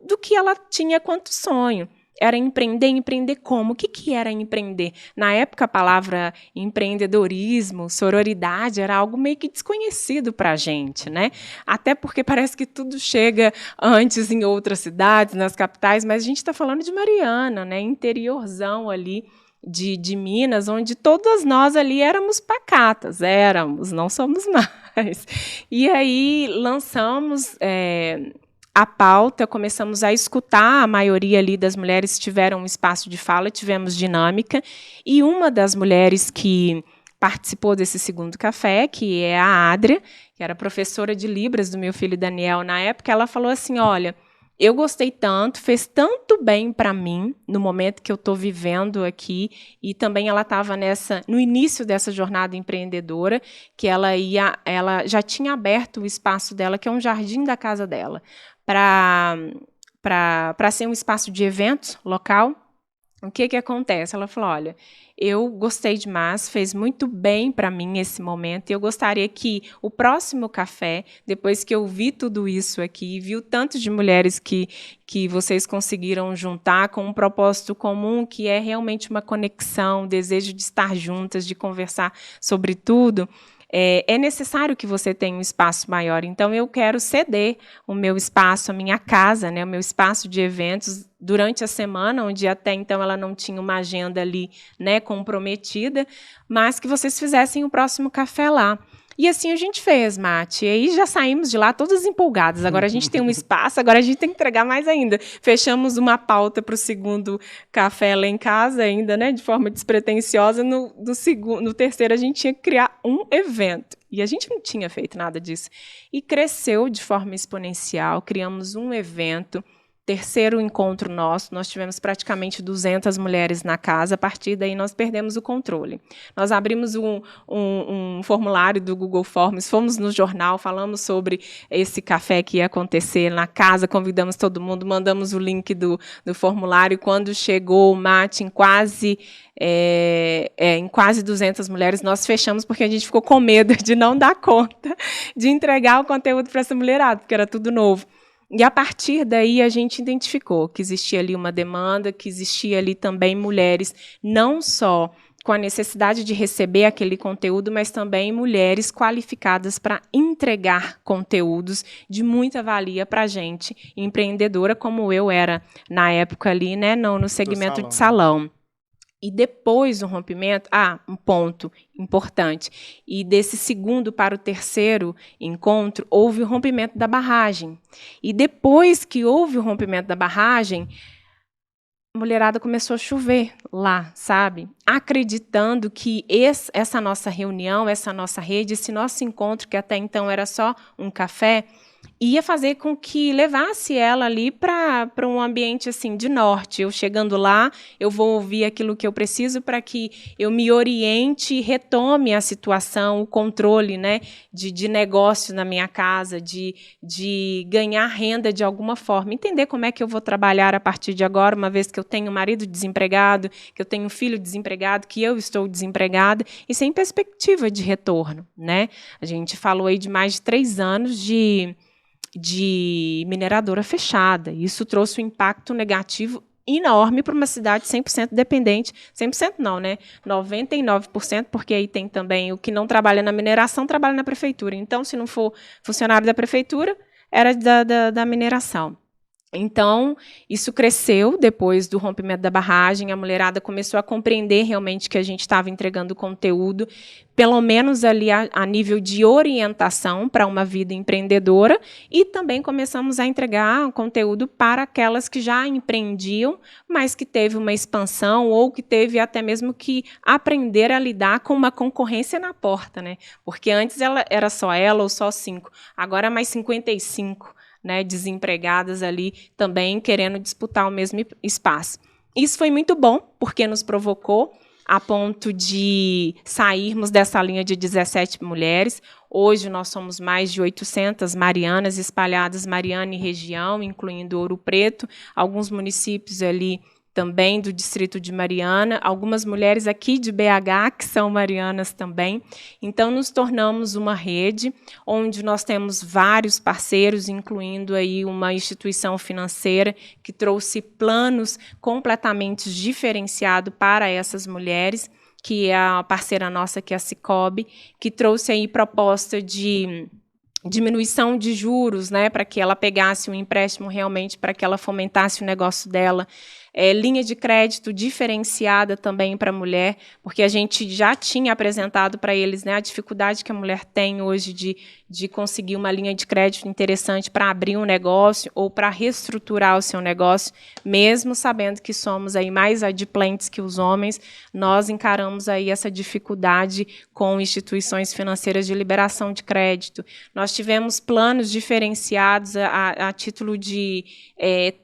do que ela tinha quanto sonho. Era empreender como? O que era empreender? Na época, a palavra empreendedorismo, sororidade, era algo meio que desconhecido para a gente, né? Até porque parece que tudo chega antes em outras cidades, nas capitais, mas a gente está falando de Mariana, né? Interiorzão ali de Minas, onde todas nós ali éramos pacatas, não somos mais. E aí lançamos a pauta, começamos a escutar, a maioria ali das mulheres tiveram um espaço de fala, tivemos dinâmica, e uma das mulheres que participou desse segundo café, que é a Adria, que era professora de Libras do meu filho Daniel na época, ela falou assim, olha, eu gostei tanto, fez tanto bem para mim, no momento que eu estou vivendo aqui, e também ela estava no início dessa jornada empreendedora, que ela já tinha aberto o espaço dela, que é um jardim da casa dela, para ser um espaço de eventos local. O que acontece? Ela falou, olha, eu gostei demais, fez muito bem para mim esse momento, e eu gostaria que o próximo café, depois que eu vi tudo isso aqui, vi o tanto de mulheres que vocês conseguiram juntar com um propósito comum, que é realmente uma conexão, desejo de estar juntas, de conversar sobre tudo, é necessário que você tenha um espaço maior. Então, eu quero ceder o meu espaço, a minha casa, né, o meu espaço de eventos durante a semana, onde até então ela não tinha uma agenda ali, né, comprometida, mas que vocês fizessem o próximo café lá. E assim a gente fez, Mate. E aí já saímos de lá todas empolgadas. Agora a gente tem um espaço, agora a gente tem que entregar mais ainda. Fechamos uma pauta para o segundo café lá em casa ainda, né, de forma despretensiosa. No terceiro a gente tinha que criar um evento. E a gente não tinha feito nada disso. E cresceu de forma exponencial, criamos um evento. Terceiro encontro nosso, nós tivemos praticamente 200 mulheres na casa, a partir daí nós perdemos o controle. Nós abrimos um formulário do Google Forms, fomos no jornal, falamos sobre esse café que ia acontecer na casa, convidamos todo mundo, mandamos o link do formulário, quando chegou o mate em quase 200 mulheres, nós fechamos porque a gente ficou com medo de não dar conta de entregar o conteúdo para essa mulherada, porque era tudo novo. E, a partir daí, a gente identificou que existia ali uma demanda, que existia ali também mulheres, não só com a necessidade de receber aquele conteúdo, mas também mulheres qualificadas para entregar conteúdos de muita valia para a gente, empreendedora, como eu era na época ali, né, no segmento de salão. E depois do rompimento, um ponto importante, e desse segundo para o terceiro encontro, houve o rompimento da barragem. E depois que houve o rompimento da barragem, a mulherada começou a chover lá, sabe? Acreditando que essa nossa reunião, essa nossa rede, esse nosso encontro, que até então era só um café, ia fazer com que levasse ela ali para um ambiente assim de norte. Eu chegando lá, eu vou ouvir aquilo que eu preciso para que eu me oriente e retome a situação, o controle, né, de negócio na minha casa, de ganhar renda de alguma forma, entender como é que eu vou trabalhar a partir de agora, uma vez que eu tenho um marido desempregado, que eu tenho um filho desempregado, que eu estou desempregada e sem perspectiva de retorno, né? A gente falou aí de mais de 3 anos de mineradora fechada. Isso trouxe um impacto negativo enorme para uma cidade 100% dependente. 100% não, né? 99%, porque aí tem também o que não trabalha na mineração, trabalha na prefeitura. Então, se não for funcionário da prefeitura, era da mineração. Então, isso cresceu depois do rompimento da barragem, a mulherada começou a compreender realmente que a gente estava entregando conteúdo, pelo menos ali a nível de orientação para uma vida empreendedora, e também começamos a entregar conteúdo para aquelas que já empreendiam, mas que teve uma expansão ou que teve até mesmo que aprender a lidar com uma concorrência na porta, né? Porque antes era só ela ou só 5, agora é mais 55. Né, desempregadas ali também querendo disputar o mesmo espaço. Isso foi muito bom, porque nos provocou a ponto de sairmos dessa linha de 17 mulheres. Hoje nós somos mais de 800 marianas espalhadas Mariana e região, incluindo Ouro Preto, alguns municípios ali também do distrito de Mariana, algumas mulheres aqui de BH, que são marianas também. Então, nos tornamos uma rede, onde nós temos vários parceiros, incluindo aí uma instituição financeira que trouxe planos completamente diferenciados para essas mulheres, que é a parceira nossa, que é a Sicoob, que trouxe aí proposta de diminuição de juros, né, para que ela pegasse um empréstimo realmente, para que ela fomentasse o negócio dela. Linha de crédito diferenciada também para a mulher, porque a gente já tinha apresentado para eles, né, a dificuldade que a mulher tem hoje de conseguir uma linha de crédito interessante para abrir um negócio ou para reestruturar o seu negócio, mesmo sabendo que somos aí mais adimplentes que os homens, nós encaramos aí essa dificuldade com instituições financeiras de liberação de crédito. Nós tivemos planos diferenciados a título de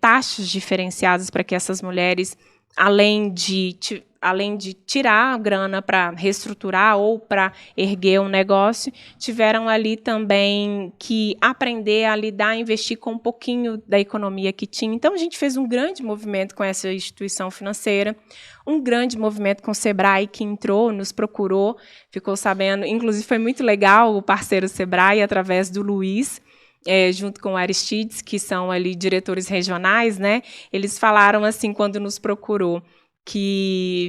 taxas diferenciadas para que essas mulheres, além de tirar a grana para reestruturar ou para erguer um negócio, tiveram ali também que aprender a lidar, a investir com um pouquinho da economia que tinha. Então, a gente fez um grande movimento com essa instituição financeira, um grande movimento com o Sebrae, que entrou, nos procurou, ficou sabendo, inclusive foi muito legal o parceiro Sebrae, através do Luiz, junto com o Aristides, que são ali diretores regionais, né? Eles falaram assim, quando nos procurou, que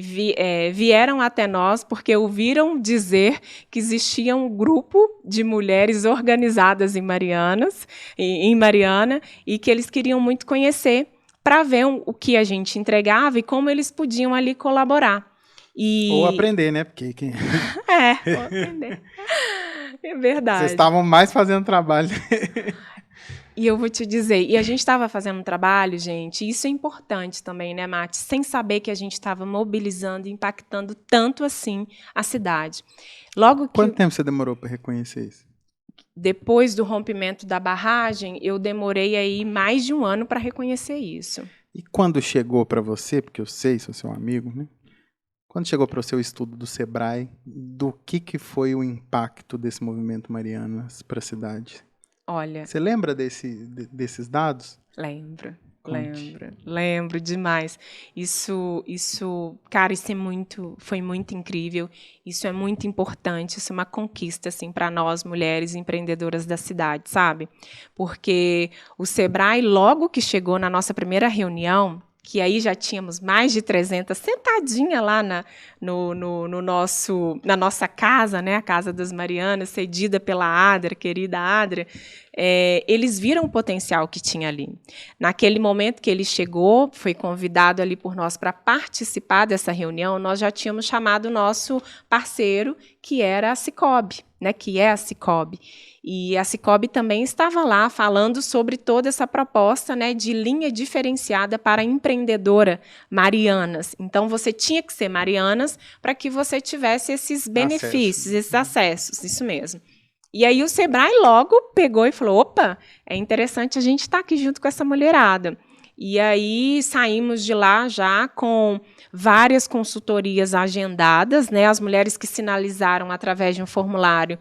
vieram até nós porque ouviram dizer que existia um grupo de mulheres organizadas em Mariana, e que eles queriam muito conhecer para ver o que a gente entregava e como eles podiam ali colaborar. Ou aprender, né? Porque ou aprender. É verdade. Vocês estavam mais fazendo trabalho. E eu vou te dizer, e a gente estava fazendo um trabalho, gente, e isso é importante também, né, Mati? Sem saber que a gente estava mobilizando e impactando tanto assim a cidade. Quanto tempo você demorou para reconhecer isso? Depois do rompimento da barragem, eu demorei aí mais de 1 ano para reconhecer isso. E quando chegou para você, porque eu sei, sou seu amigo, né? Quando chegou para o seu estudo do Sebrae, do que foi o impacto desse movimento Marianas para a cidade? Olha, você lembra desses dados? Lembro demais. Isso, cara, foi muito incrível. Isso é muito importante, isso é uma conquista assim para nós mulheres empreendedoras da cidade, sabe? Porque o Sebrae, logo que chegou na nossa primeira reunião, que aí já tínhamos mais de 300 sentadinha lá na nossa casa, né, a Casa das Marianas, cedida pela Adria, querida Adria, eles viram o potencial que tinha ali. Naquele momento que ele chegou, foi convidado ali por nós para participar dessa reunião, nós já tínhamos chamado o nosso parceiro, que era a Sicoob, né, que é a Cicobi. E a Cicobi também estava lá falando sobre toda essa proposta, né, de linha diferenciada para empreendedora Marianas. Então, você tinha que ser Marianas para que você tivesse esses benefícios, esses acessos, isso mesmo. E aí o Sebrae logo pegou e falou, opa, é interessante a gente estar aqui junto com essa mulherada. E aí saímos de lá já com várias consultorias agendadas, né? As mulheres que sinalizaram através de um formulário,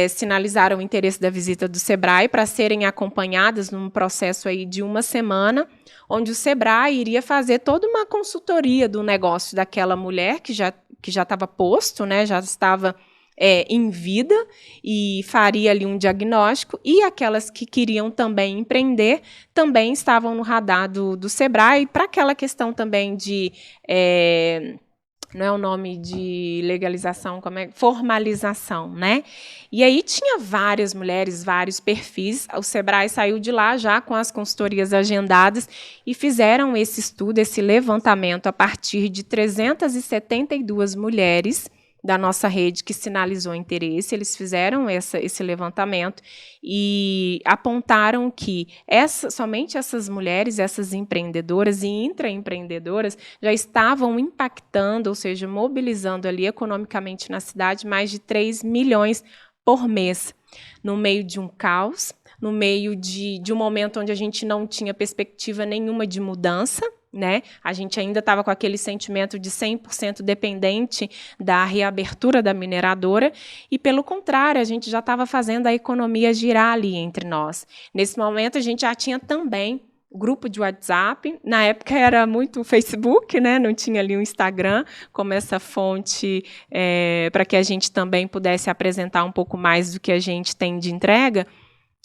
sinalizaram o interesse da visita do Sebrae para serem acompanhadas num processo aí de 1 semana, onde o Sebrae iria fazer toda uma consultoria do negócio daquela mulher que já estava posto, né? Já estava em vida, e faria ali um diagnóstico, e aquelas que queriam também empreender também estavam no radar do Sebrae, para aquela questão também de, não é o nome de legalização, como é? Formalização, né? E aí tinha várias mulheres, vários perfis, o Sebrae saiu de lá já com as consultorias agendadas e fizeram esse estudo, esse levantamento a partir de 372 mulheres da nossa rede que sinalizou interesse. Eles fizeram esse levantamento e apontaram que somente essas mulheres, essas empreendedoras e intraempreendedoras já estavam impactando, ou seja, mobilizando ali economicamente na cidade mais de 3 milhões por mês, no meio de um caos, no meio de um momento onde a gente não tinha perspectiva nenhuma de mudança, né? A gente ainda estava com aquele sentimento de 100% dependente da reabertura da mineradora e, pelo contrário, a gente já estava fazendo a economia girar ali entre nós. Nesse momento, a gente já tinha também grupo de WhatsApp. Na época era muito o Facebook, né? Não tinha ali o Instagram como essa fonte para que a gente também pudesse apresentar um pouco mais do que a gente tem de entrega.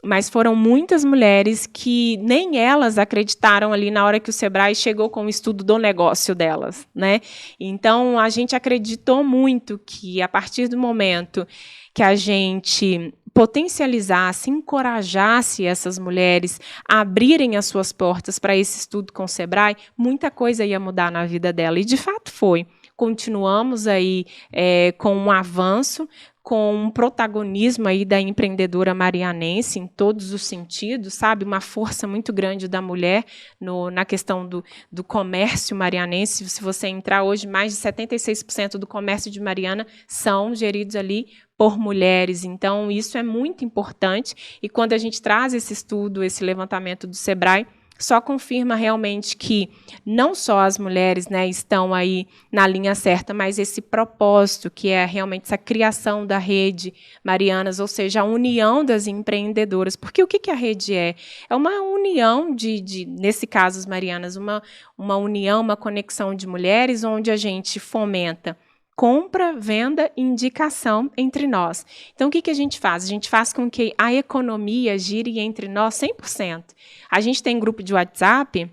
Mas foram muitas mulheres que nem elas acreditaram ali na hora que o Sebrae chegou com o estudo do negócio delas, né? Então, a gente acreditou muito que, a partir do momento que a gente potencializasse, encorajasse essas mulheres a abrirem as suas portas para esse estudo com o Sebrae, muita coisa ia mudar na vida dela. E, de fato, foi. Continuamos aí com um avanço, com um protagonismo aí da empreendedora marianense em todos os sentidos, sabe? Uma força muito grande da mulher na questão do comércio marianense. Se você entrar hoje, mais de 76% do comércio de Mariana são geridos ali por mulheres. Então, isso é muito importante. E quando a gente traz esse estudo, esse levantamento do Sebrae, só confirma realmente que não só as mulheres, né, estão aí na linha certa, mas esse propósito, que é realmente essa criação da rede Marianas, ou seja, a união das empreendedoras. Porque o que a rede é? É uma união nesse caso, as Marianas, uma união, uma conexão de mulheres, onde a gente fomenta compra, venda e indicação entre nós. Então, o que a gente faz? A gente faz com que a economia gire entre nós 100%. A gente tem grupo de WhatsApp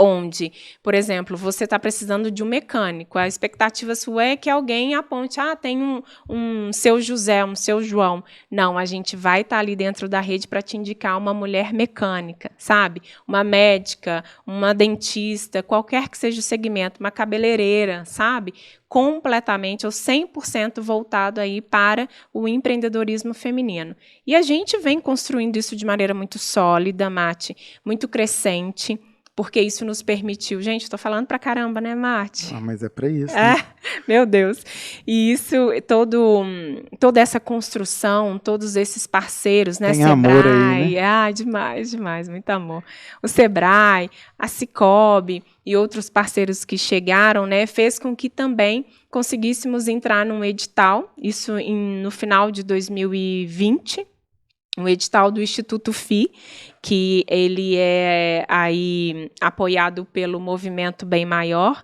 onde, por exemplo, você está precisando de um mecânico, a expectativa sua é que alguém aponte, tem um seu José, um seu João. Não, a gente vai estar ali dentro da rede para te indicar uma mulher mecânica, sabe? Uma médica, uma dentista, qualquer que seja o segmento, uma cabeleireira, sabe? Completamente ou 100% voltado aí para o empreendedorismo feminino. E a gente vem construindo isso de maneira muito sólida, Mati, muito crescente, porque isso nos permitiu... Gente, estou falando pra caramba, né, Mati? Mas é para isso, né? Meu Deus. E isso, toda essa construção, todos esses parceiros, né? Tem Sebrae, amor aí, né? Demais, demais, muito amor. O Sebrae, a Cicobi e outros parceiros que chegaram, né, fez com que também conseguíssemos entrar num edital, isso no final de 2020, um edital do Instituto FI, que ele é aí apoiado pelo Movimento Bem Maior,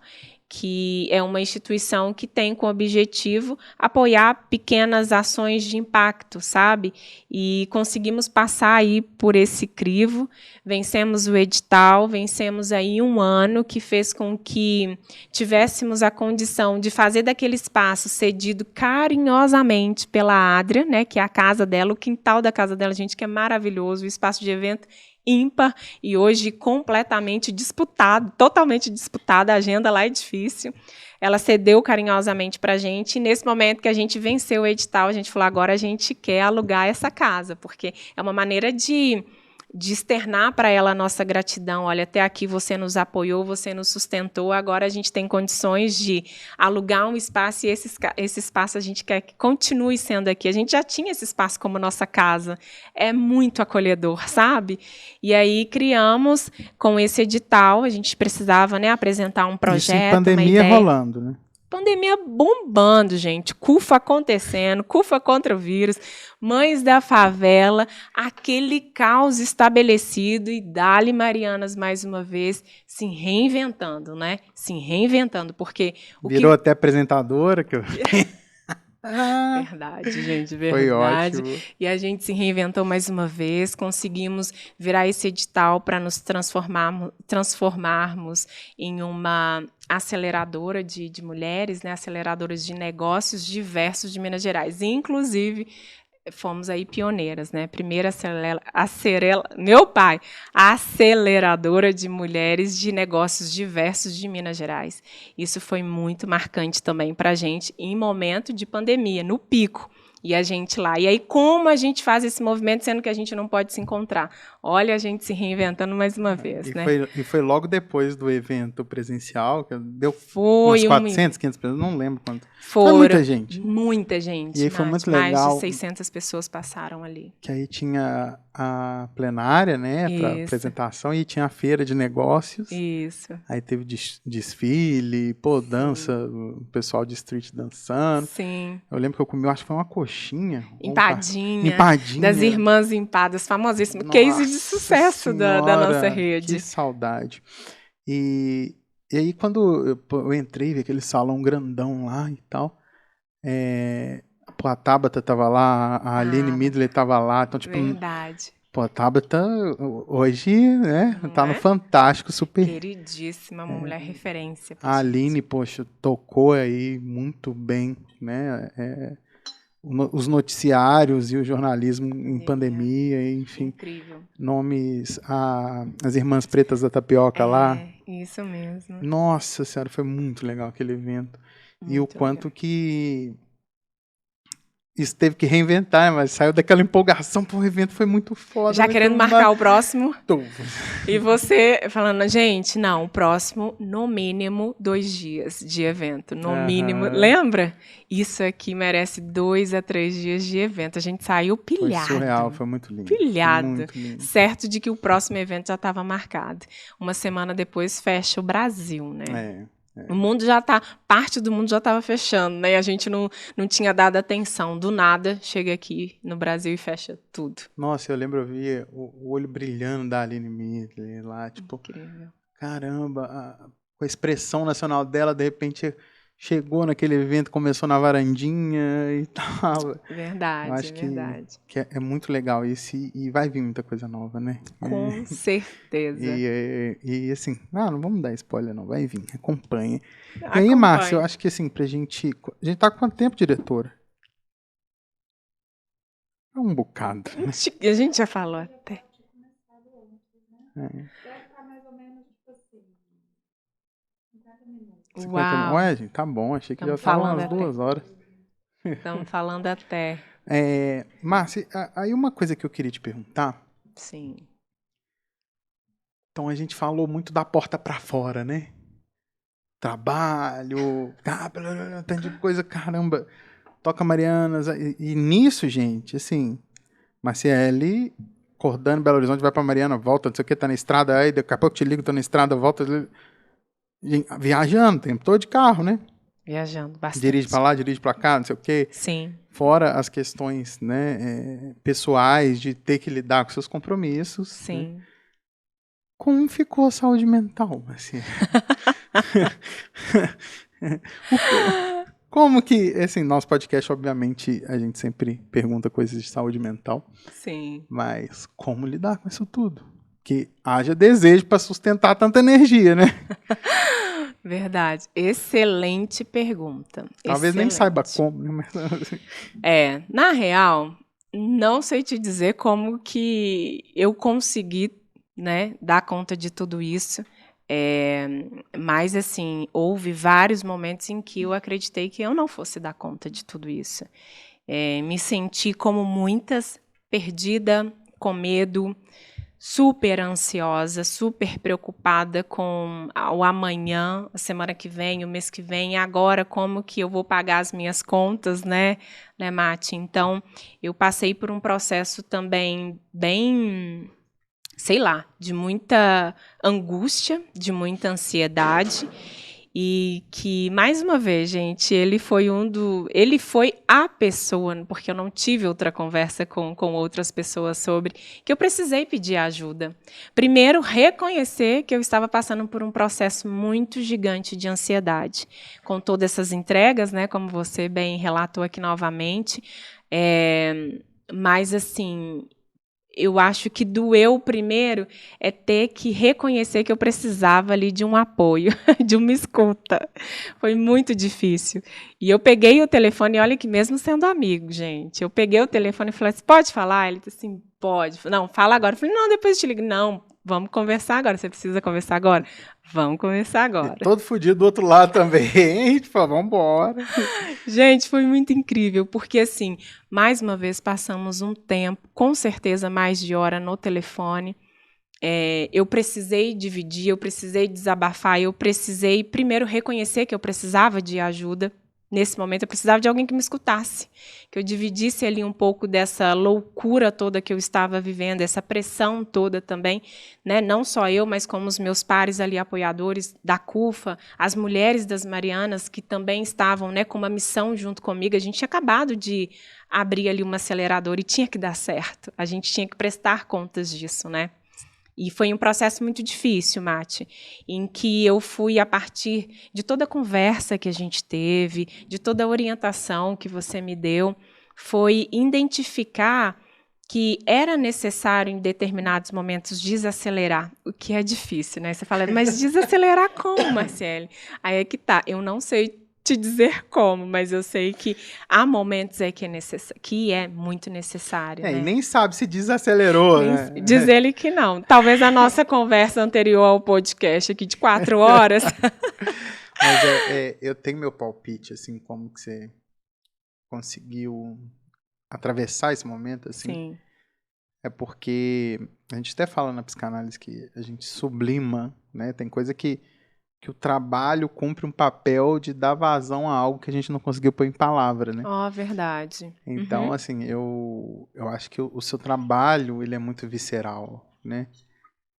que é uma instituição que tem como objetivo apoiar pequenas ações de impacto, sabe? E conseguimos passar aí por esse crivo, vencemos o edital, vencemos aí 1 ano, que fez com que tivéssemos a condição de fazer daquele espaço cedido carinhosamente pela Adria, né, que é a casa dela, o quintal da casa dela, gente, que é maravilhoso, o espaço de evento ímpar e hoje completamente disputado, totalmente disputada, a agenda lá é difícil. Ela cedeu carinhosamente para a gente e nesse momento que a gente venceu o edital, a gente falou, agora a gente quer alugar essa casa, porque é uma maneira de externar para ela a nossa gratidão. Olha, até aqui você nos apoiou, você nos sustentou, agora a gente tem condições de alugar um espaço e esse espaço a gente quer que continue sendo aqui. A gente já tinha esse espaço como nossa casa. É muito acolhedor, sabe? E aí criamos com esse edital, a gente precisava, né, apresentar um projeto, isso em pandemia rolando, né? Pandemia bombando, gente. CUFA acontecendo, CUFA contra o vírus, Mães da Favela, aquele caos estabelecido e Dali Marianas, mais uma vez, se reinventando, né? Se reinventando, porque... Virou até apresentadora. Que eu... Verdade, gente, verdade. Foi ótimo. E a gente se reinventou mais uma vez, conseguimos virar esse edital para nos transformarmos em uma aceleradora de mulheres, né, aceleradoras de negócios diversos de Minas Gerais. Inclusive, fomos aí pioneiras, né? Primeira aceleradora de mulheres de negócios diversos de Minas Gerais. Isso foi muito marcante também para a gente em momento de pandemia, no pico. E a gente lá. E aí, como a gente faz esse movimento, sendo que a gente não pode se encontrar? Olha, a gente se reinventando mais uma vez, né? Foi logo depois do evento presencial, que deu umas 400, 500 pessoas, não lembro quanto. Foi muita gente. Muita gente. E aí foi muito legal. Mais de 600 pessoas passaram ali. Que aí tinha a plenária, né, para apresentação, e tinha a feira de negócios. Isso. Aí teve desfile, dança, o pessoal de street dançando. Sim. Eu lembro que eu comi, acho que foi uma coxinha. Empadinha. Empadinha. Das Irmãs Empadas, famosíssimo. Nossa, case de sucesso da nossa rede. Que saudade. E aí, quando eu entrei, vi aquele salão grandão lá e tal, a Tabata tava lá, a Aline Midler tava lá. Então, tipo, verdade. A Tabata hoje, né, tá no Fantástico, super... Queridíssima, uma mulher referência. A Aline, poxa, tocou aí muito bem, né, os noticiários e o jornalismo em pandemia, enfim. Incrível. Nomes, as Irmãs Pretas da Tapioca lá. Isso mesmo. Nossa Senhora, foi muito legal aquele evento. Muito e o quanto que isso teve que reinventar, mas saiu daquela empolgação, o evento foi muito foda. Já querendo marcar o próximo. Tô. E você falando, gente, não, o próximo, no mínimo, 2 dias de evento. No mínimo. Lembra? Isso aqui merece 2 a 3 dias de evento. A gente saiu pilhado. Foi surreal, foi muito lindo. Pilhado. Muito lindo. Certo de que o próximo evento já estava marcado. Uma semana depois fecha o Brasil, né? O mundo parte do mundo já estava fechando, né? E a gente não tinha dado atenção. Do nada, chega aqui no Brasil e fecha tudo. Nossa, eu lembro, eu vi o olho brilhando da Aline Midler lá, tipo, incrível. Caramba, com a expressão nacional dela, de repente chegou naquele evento, começou na varandinha e tal. Verdade, eu acho verdade. Que é muito legal isso e vai vir muita coisa nova, né? Com certeza. E assim, não vamos dar spoiler não, vai vir, acompanhe. E aí, Márcia, eu acho que assim, a gente tá com quanto tempo, diretora? É um bocado. Né? A gente já falou até. Uau. Ué, gente, tá bom, achei que já estavam umas 2 horas. Estamos falando até. Márcia, aí uma coisa que eu queria te perguntar. Sim. Então a gente falou muito da porta pra fora, né? Trabalho, tanto de coisa, caramba. Toca Marianas. E nisso, gente, assim, Marciele, acordando em Belo Horizonte, vai pra Mariana, volta, não sei o que, tá na estrada, aí daqui a pouco te ligo, tô na estrada, volta... Viajando o tempo todo de carro, né? Viajando bastante. Dirige pra lá, dirige pra cá, não sei o quê. Sim. Fora as questões, né, pessoais de ter que lidar com seus compromissos. Sim. Né? Como ficou a saúde mental? Assim? Como que, assim, nosso podcast, obviamente, a gente sempre pergunta coisas de saúde mental. Sim. Mas como lidar com isso tudo? Que haja desejo para sustentar tanta energia, né? Verdade. Excelente pergunta. Talvez nem saiba como, né? Na real, não sei te dizer como que eu consegui né, dar conta de tudo isso. Mas, assim, houve vários momentos em que eu acreditei que eu não fosse dar conta de tudo isso. Me senti, como muitas, perdida, com medo, super ansiosa, super preocupada com o amanhã, a semana que vem, o mês que vem, e agora como que eu vou pagar as minhas contas, né, Mati? Então, eu passei por um processo também bem, sei lá, de muita angústia, de muita ansiedade, e que, mais uma vez, gente, ele foi a pessoa, porque eu não tive outra conversa com outras pessoas sobre, que eu precisei pedir ajuda. Primeiro, reconhecer que eu estava passando por um processo muito gigante de ansiedade, com todas essas entregas, né, como você bem relatou aqui novamente, mas, assim, eu acho que doeu primeiro é ter que reconhecer que eu precisava ali de um apoio, de uma escuta. Foi muito difícil. E eu peguei o telefone, e olha que mesmo sendo amigo, gente, eu peguei o telefone e falei assim, pode falar? Ele disse assim, pode. Não, fala agora. Eu falei, não, depois eu te ligo. Não, vamos conversar agora. Você precisa conversar agora? Vamos conversar agora. E todo fudido do outro lado também. Tipo, vamos embora. Gente, foi muito incrível, porque, assim, mais uma vez passamos um tempo, com certeza mais de hora no telefone. Eu precisei dividir, eu precisei desabafar, eu precisei primeiro reconhecer que eu precisava de ajuda. Nesse momento, eu precisava de alguém que me escutasse, que eu dividisse ali um pouco dessa loucura toda que eu estava vivendo, essa pressão toda também, né? Não só eu, mas como os meus pares ali apoiadores da CUFA, as mulheres das Marianas que também estavam, né, com uma missão junto comigo. A gente tinha acabado de abrir ali uma aceleradora e tinha que dar certo. A gente tinha que prestar contas disso, né? E foi um processo muito difícil, Mati, em que eu fui, a partir de toda a conversa que a gente teve, de toda a orientação que você me deu, foi identificar que era necessário, em determinados momentos, desacelerar, o que é difícil, né? Você fala, mas desacelerar como, Marciele? Aí é que tá, eu não sei te dizer como, mas eu sei que há momentos que é muito necessário, né? E nem sabe se desacelerou, né? Diz ele que não. Talvez a nossa conversa anterior ao podcast aqui de 4 horas. Mas eu tenho meu palpite, assim, como que você conseguiu atravessar esse momento, assim. Sim. É porque a gente até fala na psicanálise que a gente sublima, né? Tem coisa que o trabalho cumpre um papel de dar vazão a algo que a gente não conseguiu pôr em palavra, né? Verdade. Então, assim, eu acho que o seu trabalho, ele é muito visceral, né?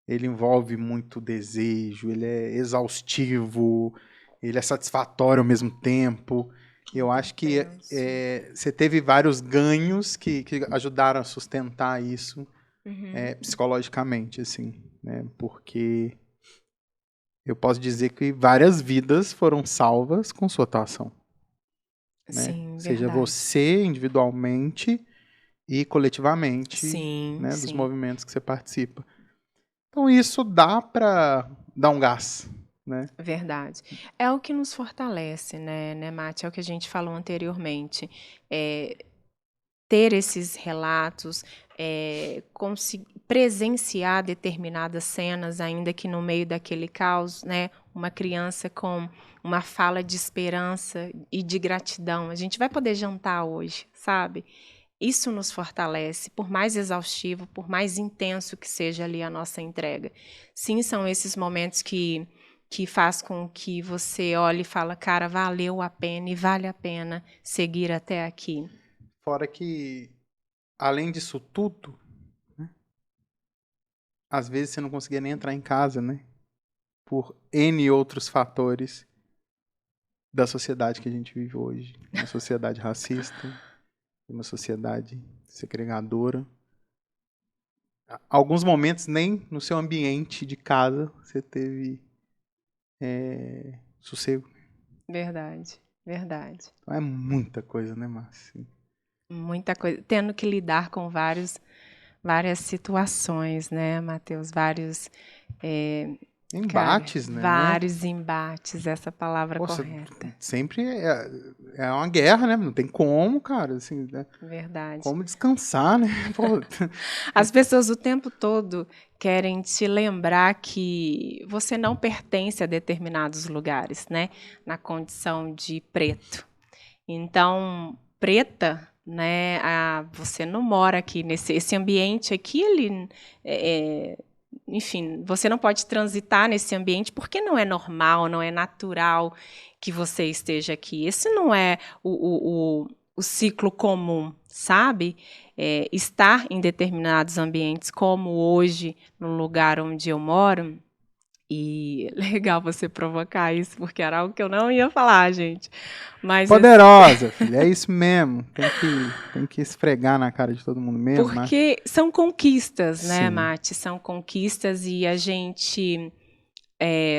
Ele envolve muito desejo, ele é exaustivo, ele é satisfatório ao mesmo tempo. Eu acho que você teve vários ganhos que ajudaram a sustentar isso psicologicamente, assim, né? Porque eu posso dizer que várias vidas foram salvas com sua atuação. Né? Sim, Seja verdade. você individualmente e coletivamente, Sim, né, sim. dos movimentos que você participa. Então isso dá para dar um gás, né? Verdade. É o que nos fortalece, né, Mati? É o que a gente falou anteriormente. Ter esses relatos, presenciar determinadas cenas, ainda que no meio daquele caos, né, uma criança com uma fala de esperança e de gratidão. A gente vai poder jantar hoje, sabe? Isso nos fortalece, por mais exaustivo, por mais intenso que seja ali a nossa entrega. Sim, são esses momentos que faz com que você olhe e fala, cara, valeu a pena e vale a pena seguir até aqui. Fora que, além disso tudo, né, às vezes você não conseguia nem entrar em casa, né? Por N outros fatores da sociedade que a gente vive hoje. Uma sociedade racista, uma sociedade segregadora. Alguns momentos nem no seu ambiente de casa você teve sossego. Verdade, verdade. Então é muita coisa, né, Márcia? Muita coisa. Tendo que lidar com várias situações, né, Matheus? Embates, Cara, né? vários embates, essa palavra Poxa, correta. sempre é uma guerra, né? Não tem como, cara, assim, né? Verdade. Como descansar, né? Pô, As pessoas o tempo todo querem te lembrar que você não pertence a determinados lugares, né? Na condição de preto. Então, preta, né? Você não mora aqui esse ambiente aqui, enfim, você não pode transitar nesse ambiente porque não é normal, não é natural que você esteja aqui. Esse não é o ciclo comum, sabe? Estar em determinados ambientes, como hoje, no lugar onde eu moro. E legal você provocar isso, porque era algo que eu não ia falar, gente. Mas poderosa, filha, é isso mesmo. Tem que esfregar na cara de todo mundo mesmo, né? porque são conquistas, né, Sim. Mati? São conquistas e a gente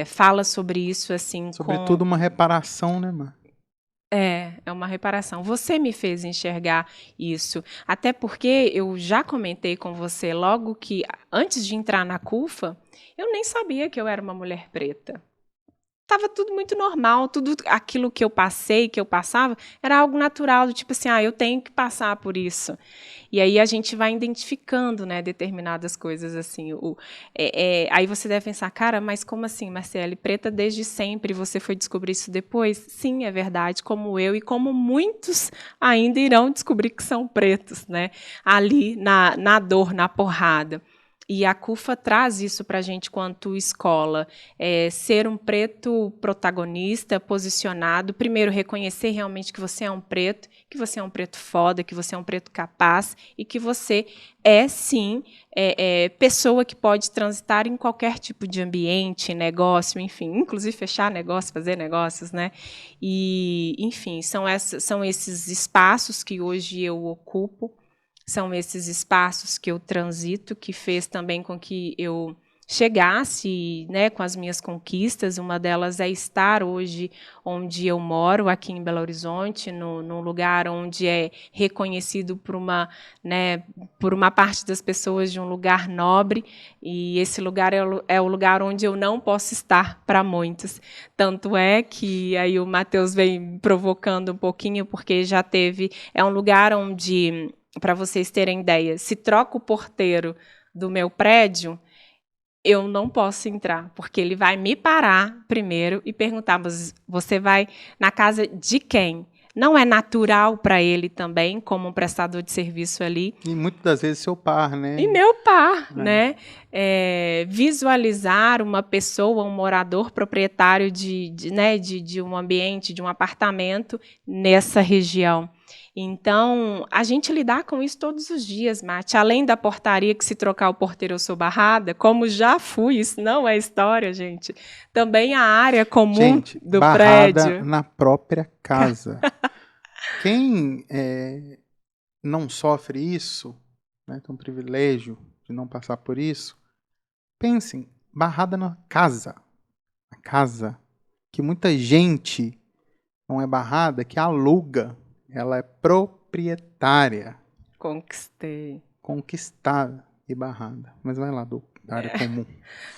fala sobre isso assim Sobretudo uma reparação, né, mano? É uma reparação. Você me fez enxergar isso. Até porque eu já comentei com você logo que, antes de entrar na CUFA, eu nem sabia que eu era uma mulher preta. Tava tudo muito normal, tudo aquilo que eu passei, que eu passava, era algo natural, do tipo assim, eu tenho que passar por isso. E aí a gente vai identificando, né, determinadas coisas assim. Aí você deve pensar, cara, mas como assim, Marcele? Preta desde sempre, você foi descobrir isso depois? Sim, é verdade, como eu e como muitos ainda irão descobrir que são pretos, né? Ali na dor, na porrada. E a CUFA traz isso para a gente quanto escola, ser um preto protagonista, posicionado, primeiro reconhecer realmente que você é um preto foda, que você é um preto capaz e que você é, sim, pessoa que pode transitar em qualquer tipo de ambiente, negócio, enfim, inclusive fechar negócio, fazer negócios, né? E, enfim, são esses espaços que hoje eu ocupo, são esses espaços que eu transito, que fez também com que eu chegasse, né, com as minhas conquistas. Uma delas é estar hoje onde eu moro, aqui em Belo Horizonte, num lugar onde é reconhecido por uma parte das pessoas de um lugar nobre, e esse lugar é o lugar onde eu não posso estar para muitos. Tanto é que aí o Matheus vem provocando um pouquinho, porque já teve... É um lugar onde, para vocês terem ideia, se troca o porteiro do meu prédio, eu não posso entrar, porque ele vai me parar primeiro e perguntar, mas você vai na casa de quem? Não é natural para ele também, como um prestador de serviço ali. E muitas das vezes seu par, né? E meu par, né? Visualizar uma pessoa, um morador proprietário de um ambiente, de um apartamento nessa região. Então, a gente lidar com isso todos os dias, Mate. Além da portaria que, se trocar o porteiro, eu sou barrada, como já fui, isso não é história, gente. Também a área comum do barrada prédio. Na própria casa. Quem não sofre isso, né, tem um privilégio de não passar por isso, pensem, barrada na casa. A casa. Que muita gente não é barrada, que aluga. Ela é proprietária. Conquistei. Conquistada e barrada. Mas vai lá, da área comum.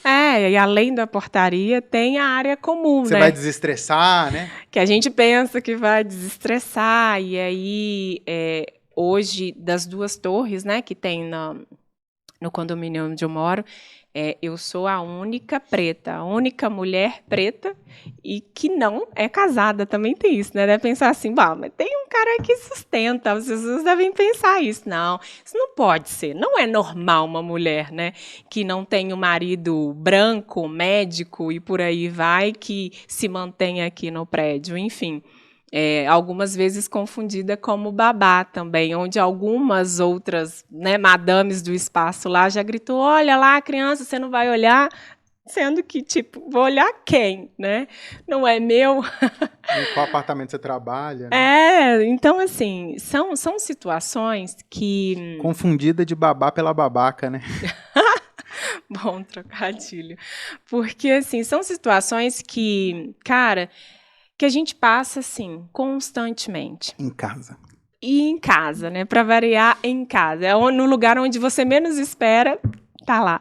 E além da portaria, tem a área comum, Você né? vai desestressar, né? Que a gente pensa que vai desestressar. E aí, hoje, das 2 torres, né, que tem no condomínio onde eu moro, eu sou a única preta, a única mulher preta e que não é casada. Também tem isso, né? Deve pensar assim, mas tem um cara que sustenta, as pessoas devem pensar isso. Não, isso não pode ser. Não é normal uma mulher, né, que não tem um marido branco, médico e por aí vai, que se mantém aqui no prédio, enfim. Algumas vezes confundida como babá também, onde algumas outras, né, madames do espaço lá já gritou, olha lá, criança, você não vai olhar, sendo que, tipo, vou olhar quem, né? Não é meu. Em qual apartamento você trabalha? Né? Então, assim, são situações que... Confundida de babá pela babaca, né? Bom trocadilho. Porque, assim, são situações que, cara... que a gente passa, assim, constantemente. Em casa. E em casa, né? Para variar, em casa. É no lugar onde você menos espera, tá lá.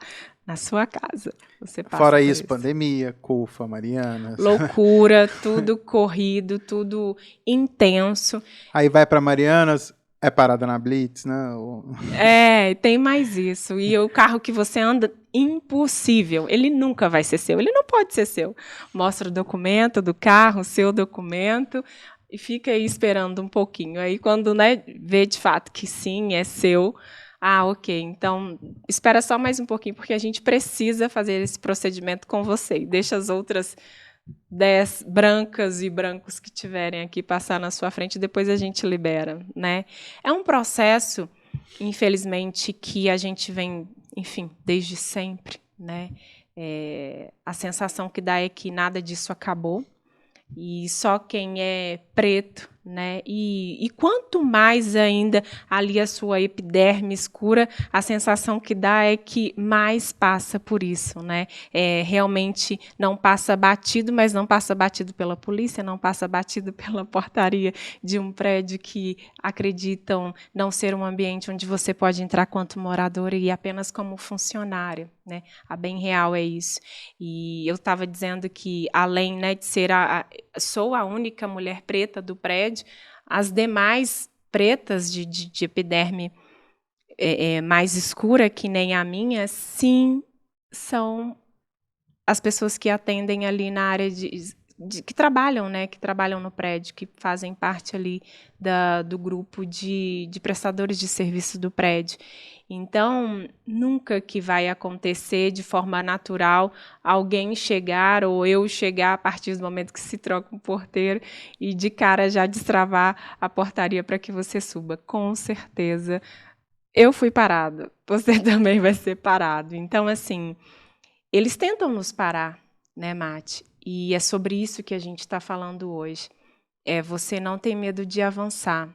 na sua casa. Você passa Fora por isso, pandemia, CUFA, Marianas. Loucura, tudo corrido, tudo intenso. Aí vai pra Marianas, é parada na Blitz, né? Tem mais isso. E o carro que você anda, impossível. Ele nunca vai ser seu. Ele não pode ser seu. Mostra o documento do carro, o seu documento, e fica aí esperando um pouquinho. Aí quando, né, vê de fato que sim, é seu, ok, então espera só mais um pouquinho, porque a gente precisa fazer esse procedimento com você. E deixa as outras 10 brancas e brancos que tiverem aqui passar na sua frente, depois a gente libera, né? É um processo, infelizmente, que a gente vem, enfim, desde sempre, né? A sensação que dá é que nada disso acabou, e só quem é preto, né? E quanto mais ainda ali a sua epiderme escura, a sensação que dá é que mais passa por isso, né? Realmente não passa batido, mas não passa batido pela polícia, não passa batido pela portaria de um prédio que acreditam não ser um ambiente onde você pode entrar quanto morador e apenas como funcionário, né? A bem real é isso. E eu estava dizendo que, além, né, de ser sou a única mulher preta do prédio, as demais pretas de epiderme mais escura, que nem a minha, sim, são as pessoas que atendem ali na área que trabalham, né, que trabalham no prédio, que fazem parte ali do grupo de prestadores de serviço do prédio. Então, nunca que vai acontecer de forma natural alguém chegar ou eu chegar a partir do momento que se troca um porteiro e de cara já destravar a portaria para que você suba. Com certeza, eu fui parado, você também vai ser parado. Então, assim, eles tentam nos parar, né, Mati? E é sobre isso que a gente está falando hoje. É você não ter medo de avançar.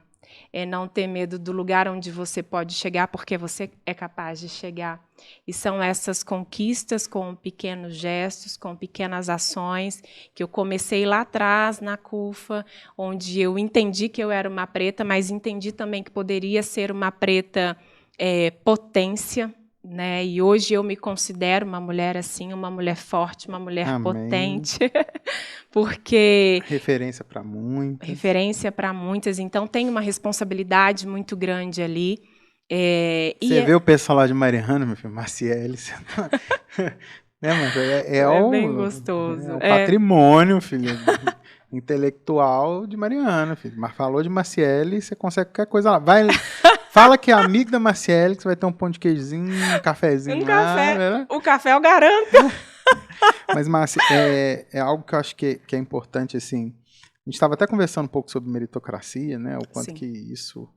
É não ter medo do lugar onde você pode chegar, porque você é capaz de chegar. E são essas conquistas com pequenos gestos, com pequenas ações, que eu comecei lá atrás, na CUFA, onde eu entendi que eu era uma preta, mas entendi também que poderia ser uma preta potência, né? E hoje eu me considero uma mulher assim, uma mulher forte, uma mulher Amém. potente, porque referência para muitas. Referência para muitas, então tem uma responsabilidade muito grande ali. Você vê o pessoal lá de Mariana, meu filho, Marciele, você tá... mas é bem gostoso. É o patrimônio, filho, intelectual de Mariana, filho. Mas falou de Marciele, você consegue qualquer coisa lá. Fala que é amigo da Marciele, que você vai ter um pão de queijozinho, um cafezinho lá. Café. Né? O café eu garanto. Mas, Márcia, é algo que eu acho que é importante, assim. A gente estava até conversando um pouco sobre meritocracia, né? O quanto Sim. que isso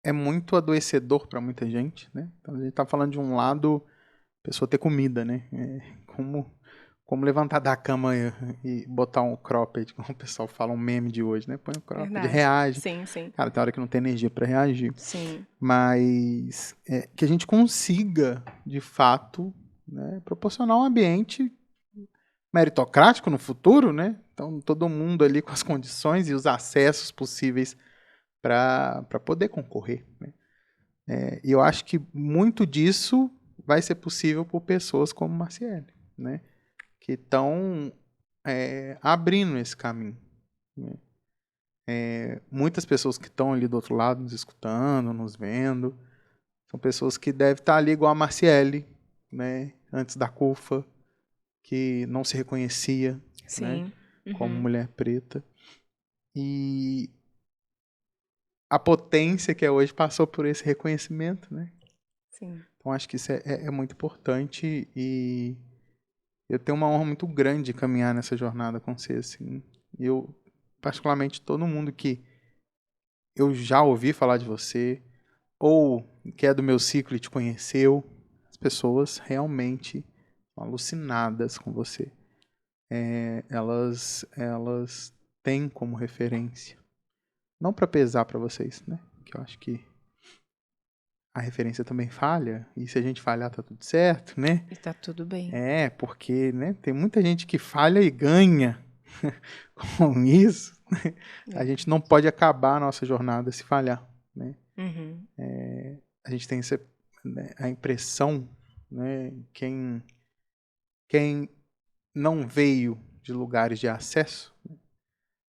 é muito adoecedor para muita gente, né? Então a gente está falando de um lado, a pessoa ter comida, né? Como levantar da cama e botar um cropped, como o pessoal fala, um meme de hoje, né? Põe um cropped, Verdade. reage. Sim, sim. Cara, tem hora que não tem energia para reagir. Sim. Mas que a gente consiga, de fato, né, proporcionar um ambiente meritocrático no futuro, né? Então, todo mundo ali com as condições e os acessos possíveis para poder concorrer, né? E eu acho que muito disso vai ser possível por pessoas como Marciele, né? Que estão abrindo esse caminho, né? Muitas pessoas que estão ali do outro lado nos escutando, nos vendo, são pessoas que devem estar ali igual a Marciele, né? Antes da CUFA, que não se reconhecia, né? Como mulher preta. E a potência que é hoje passou por esse reconhecimento, né? Sim. Então acho que isso é muito importante e eu tenho uma honra muito grande de caminhar nessa jornada com você, assim. Eu, particularmente, todo mundo que eu já ouvi falar de você ou que é do meu ciclo e te conheceu, as pessoas realmente são alucinadas com você. Elas têm como referência. Não para pesar para vocês, né? Que eu acho que a referência também falha, e se a gente falhar tá tudo certo, né? E tá tudo bem. Porque, né, tem muita gente que falha e ganha com isso. A gente não pode acabar a nossa jornada se falhar, né? Uhum. A gente tem né, a impressão, né, quem não veio de lugares de acesso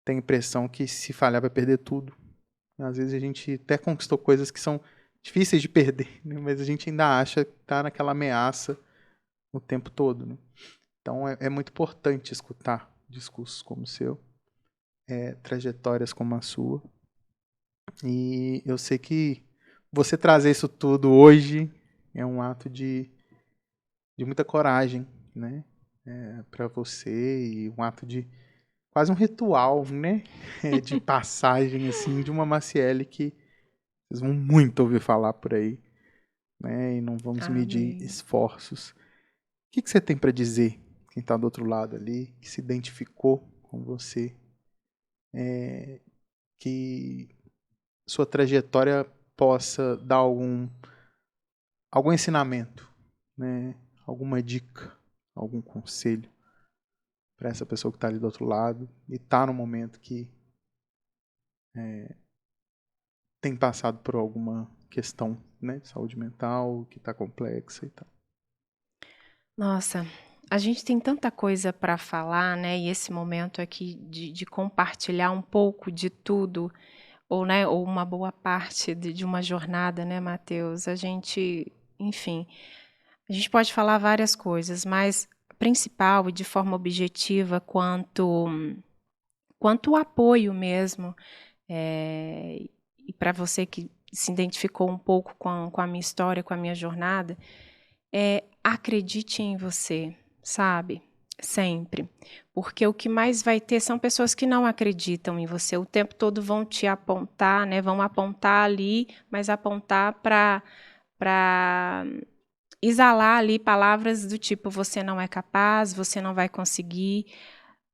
tem a impressão que se falhar vai perder tudo. Às vezes a gente até conquistou coisas que são difíceis de perder, né, mas a gente ainda acha que está naquela ameaça o tempo todo, né? Então é muito importante escutar discursos como o seu, trajetórias como a sua. E eu sei que você trazer isso tudo hoje é um ato de muita coragem, né? Para você, e um ato de quase um ritual, né? De passagem assim de uma Maciele que vocês vão muito ouvir falar por aí, né? E não vamos medir esforços. O que você tem para dizer? Quem está do outro lado ali, que se identificou com você, que sua trajetória possa dar algum ensinamento, né? Alguma dica, algum conselho para essa pessoa que está ali do outro lado e está no momento que tem passado por alguma questão, né, de saúde mental que está complexa e tal. Nossa, a gente tem tanta coisa para falar, né? E esse momento aqui de compartilhar um pouco de tudo, ou, né, ou uma boa parte de uma jornada, né, Matheus? A gente, enfim, a gente pode falar várias coisas, mas principal e de forma objetiva quanto o apoio mesmo, e para você que se identificou um pouco com a minha história, com a minha jornada, acredite em você, sabe? Sempre. Porque o que mais vai ter são pessoas que não acreditam em você. O tempo todo vão te apontar, né? Vão apontar ali, mas apontar para exalar ali palavras do tipo: você não é capaz, você não vai conseguir,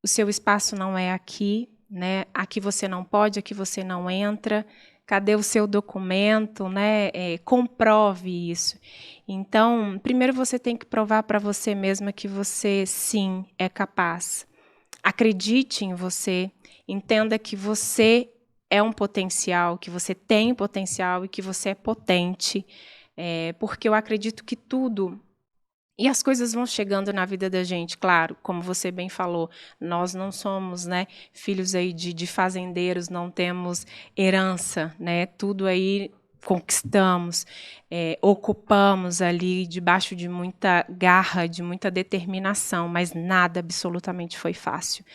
o seu espaço não é aqui, né? Aqui você não pode, aqui você não entra. Cadê o seu documento, né? Comprove isso. Então, primeiro você tem que provar para você mesma que você, sim, é capaz. Acredite em você, entenda que você é um potencial, que você tem potencial e que você é potente, porque eu acredito que tudo... E as coisas vão chegando na vida da gente, claro, como você bem falou, nós não somos, né, filhos aí de fazendeiros, não temos herança, né, tudo aí conquistamos, ocupamos ali debaixo de muita garra, de muita determinação, mas nada absolutamente foi fácil.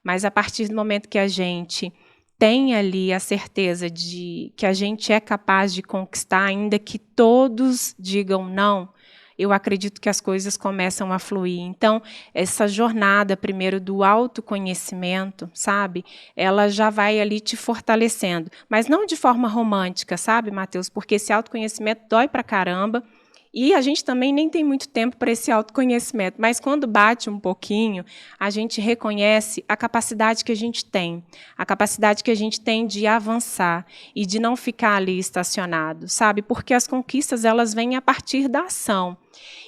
Mas a partir do momento que a gente tem ali a certeza de que a gente é capaz de conquistar, ainda que todos digam não, eu acredito que as coisas começam a fluir. Então, essa jornada, primeiro, do autoconhecimento, sabe? Ela já vai ali te fortalecendo. Mas não de forma romântica, sabe, Matheus? Porque esse autoconhecimento dói pra caramba. E a gente também nem tem muito tempo para esse autoconhecimento. Mas quando bate um pouquinho, a gente reconhece a capacidade que a gente tem. A capacidade que a gente tem de avançar e de não ficar ali estacionado, sabe? Porque as conquistas, elas vêm a partir da ação.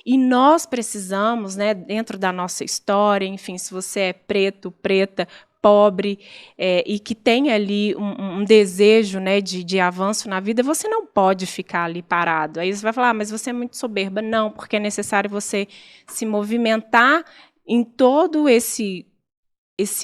E nós precisamos, né, dentro da nossa história, enfim, se você é preto, preta, pobre, e que tem ali um desejo, né, de avanço na vida, você não pode ficar ali parado. Aí você vai falar, mas você é muito soberba. Não, porque é necessário você se movimentar em todo esse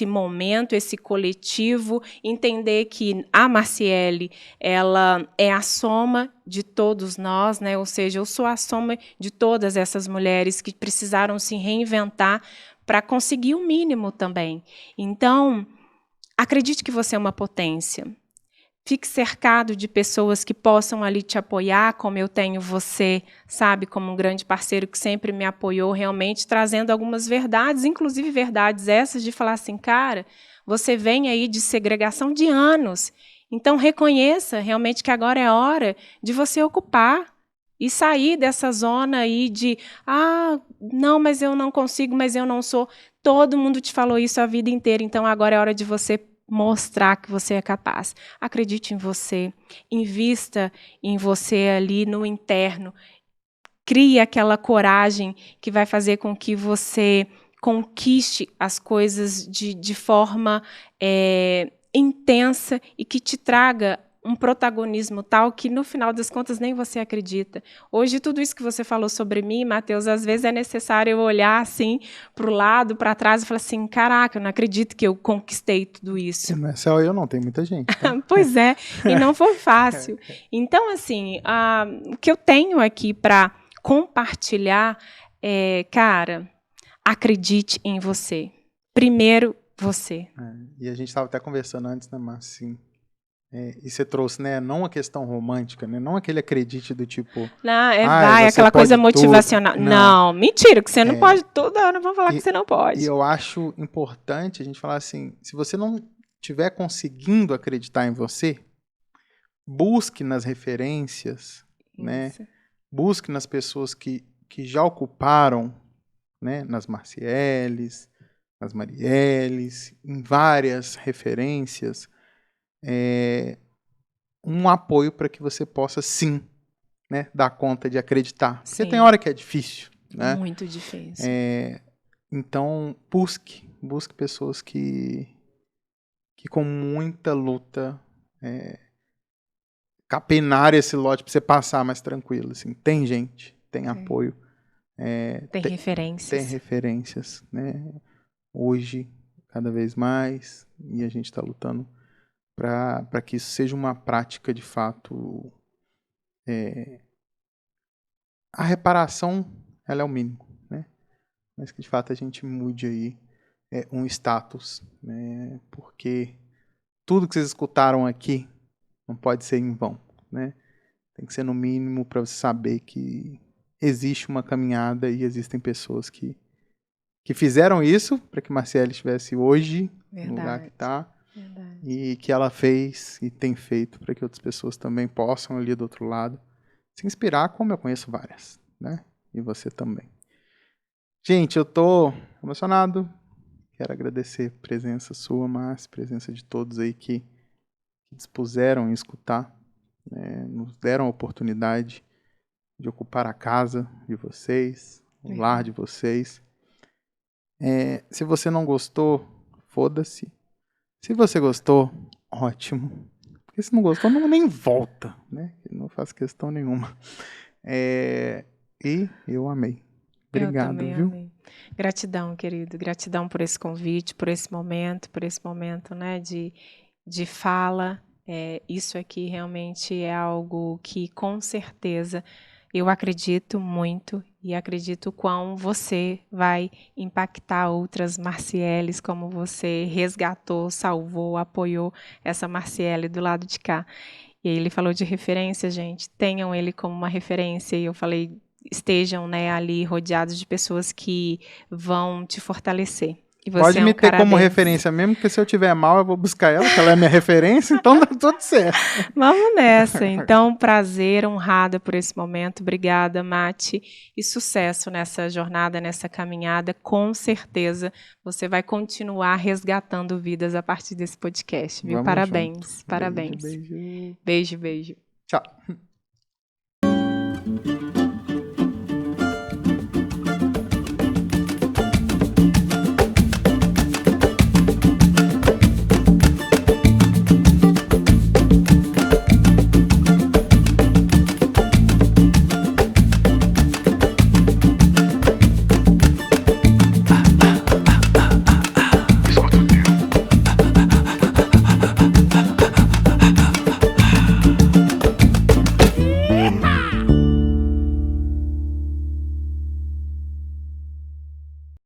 momento, esse coletivo, entender que a Maciele, ela é a soma de todos nós, né? Ou seja, eu sou a soma de todas essas mulheres que precisaram se reinventar para conseguir o mínimo também. Então, acredite que você é uma potência. Fique cercado de pessoas que possam ali te apoiar, como eu tenho você, sabe, como um grande parceiro que sempre me apoiou, realmente trazendo algumas verdades, inclusive verdades essas de falar assim, cara, você vem aí de segregação de anos, então reconheça realmente que agora é hora de você ocupar e sair dessa zona aí de, não, mas eu não consigo, mas eu não sou. Todo mundo te falou isso a vida inteira, então agora é hora de você mostrar que você é capaz. Acredite em você, invista em você ali no interno, crie aquela coragem que vai fazer com que você conquiste as coisas de forma intensa e que te traga um protagonismo tal que no final das contas nem você acredita. Hoje tudo isso que você falou sobre mim, Matheus, às vezes é necessário eu olhar assim para o lado, para trás e falar assim, caraca, eu não acredito que eu conquistei tudo isso. E não é só eu não, tem muita gente. Tá? Pois é, e não foi fácil. Então, assim, o que eu tenho aqui para compartilhar é, cara, acredite em você. Primeiro, você. E a gente estava até conversando antes, né, Márcia? Assim, e você trouxe, né, não a questão romântica, né, não aquele acredite do tipo... Não, vai, aquela coisa motivacional. Não, mentira, que você não pode tudo, não vou falar que você não pode. E eu acho importante a gente falar assim, se você não estiver conseguindo acreditar em você, busque nas referências, né, busque nas pessoas que já ocuparam, né, nas Marcieles, nas Marielles, em várias referências, um apoio para que você possa, sim, né, dar conta de acreditar. Porque tem hora que é difícil. Né? Muito difícil. Então, busque pessoas que com muita luta capenaram esse lote para você passar mais tranquilo. Assim. Tem gente, tem apoio. Tem referências. Tem referências, né? Hoje, cada vez mais, e a gente está lutando para que isso seja uma prática de fato. A reparação, ela é o mínimo, né? Mas que de fato a gente mude aí um status, né? Porque tudo que vocês escutaram aqui não pode ser em vão, né? Tem que ser no mínimo para você saber que existe uma caminhada e existem pessoas que fizeram isso para que Marciele estivesse hoje no lugar que está. E que ela fez e tem feito para que outras pessoas também possam ali do outro lado se inspirar, como eu conheço várias, né? E você também. Gente, eu tô emocionado. Quero agradecer a presença sua, Márcia, a presença de todos aí que dispuseram em escutar, né? Nos deram a oportunidade de ocupar a casa de vocês, o lar de vocês. Se você não gostou, foda-se. Se você gostou, ótimo. Porque se não gostou, não nem volta, né? Eu não faço questão nenhuma. E eu amei. Obrigado, eu também viu? Amei. Gratidão, querido. Gratidão por esse convite, por esse momento, né, de fala. Isso aqui realmente é algo que, com certeza, eu acredito muito e acredito quão você vai impactar outras Marcieles, como você resgatou, salvou, apoiou essa Marciele do lado de cá. E aí ele falou de referência, gente, tenham ele como uma referência. E eu falei, estejam, né, ali rodeados de pessoas que vão te fortalecer. E você pode me ter como referência mesmo, porque se eu tiver mal, eu vou buscar ela, que ela é minha referência, então dá tudo certo. Vamos nessa. Então, prazer, honrada por esse momento. Obrigada, Mati. E sucesso nessa jornada, nessa caminhada. Com certeza, você vai continuar resgatando vidas a partir desse podcast, viu? Vamos Parabéns. junto. Parabéns. Beijo. Beijo, beijo. Tchau.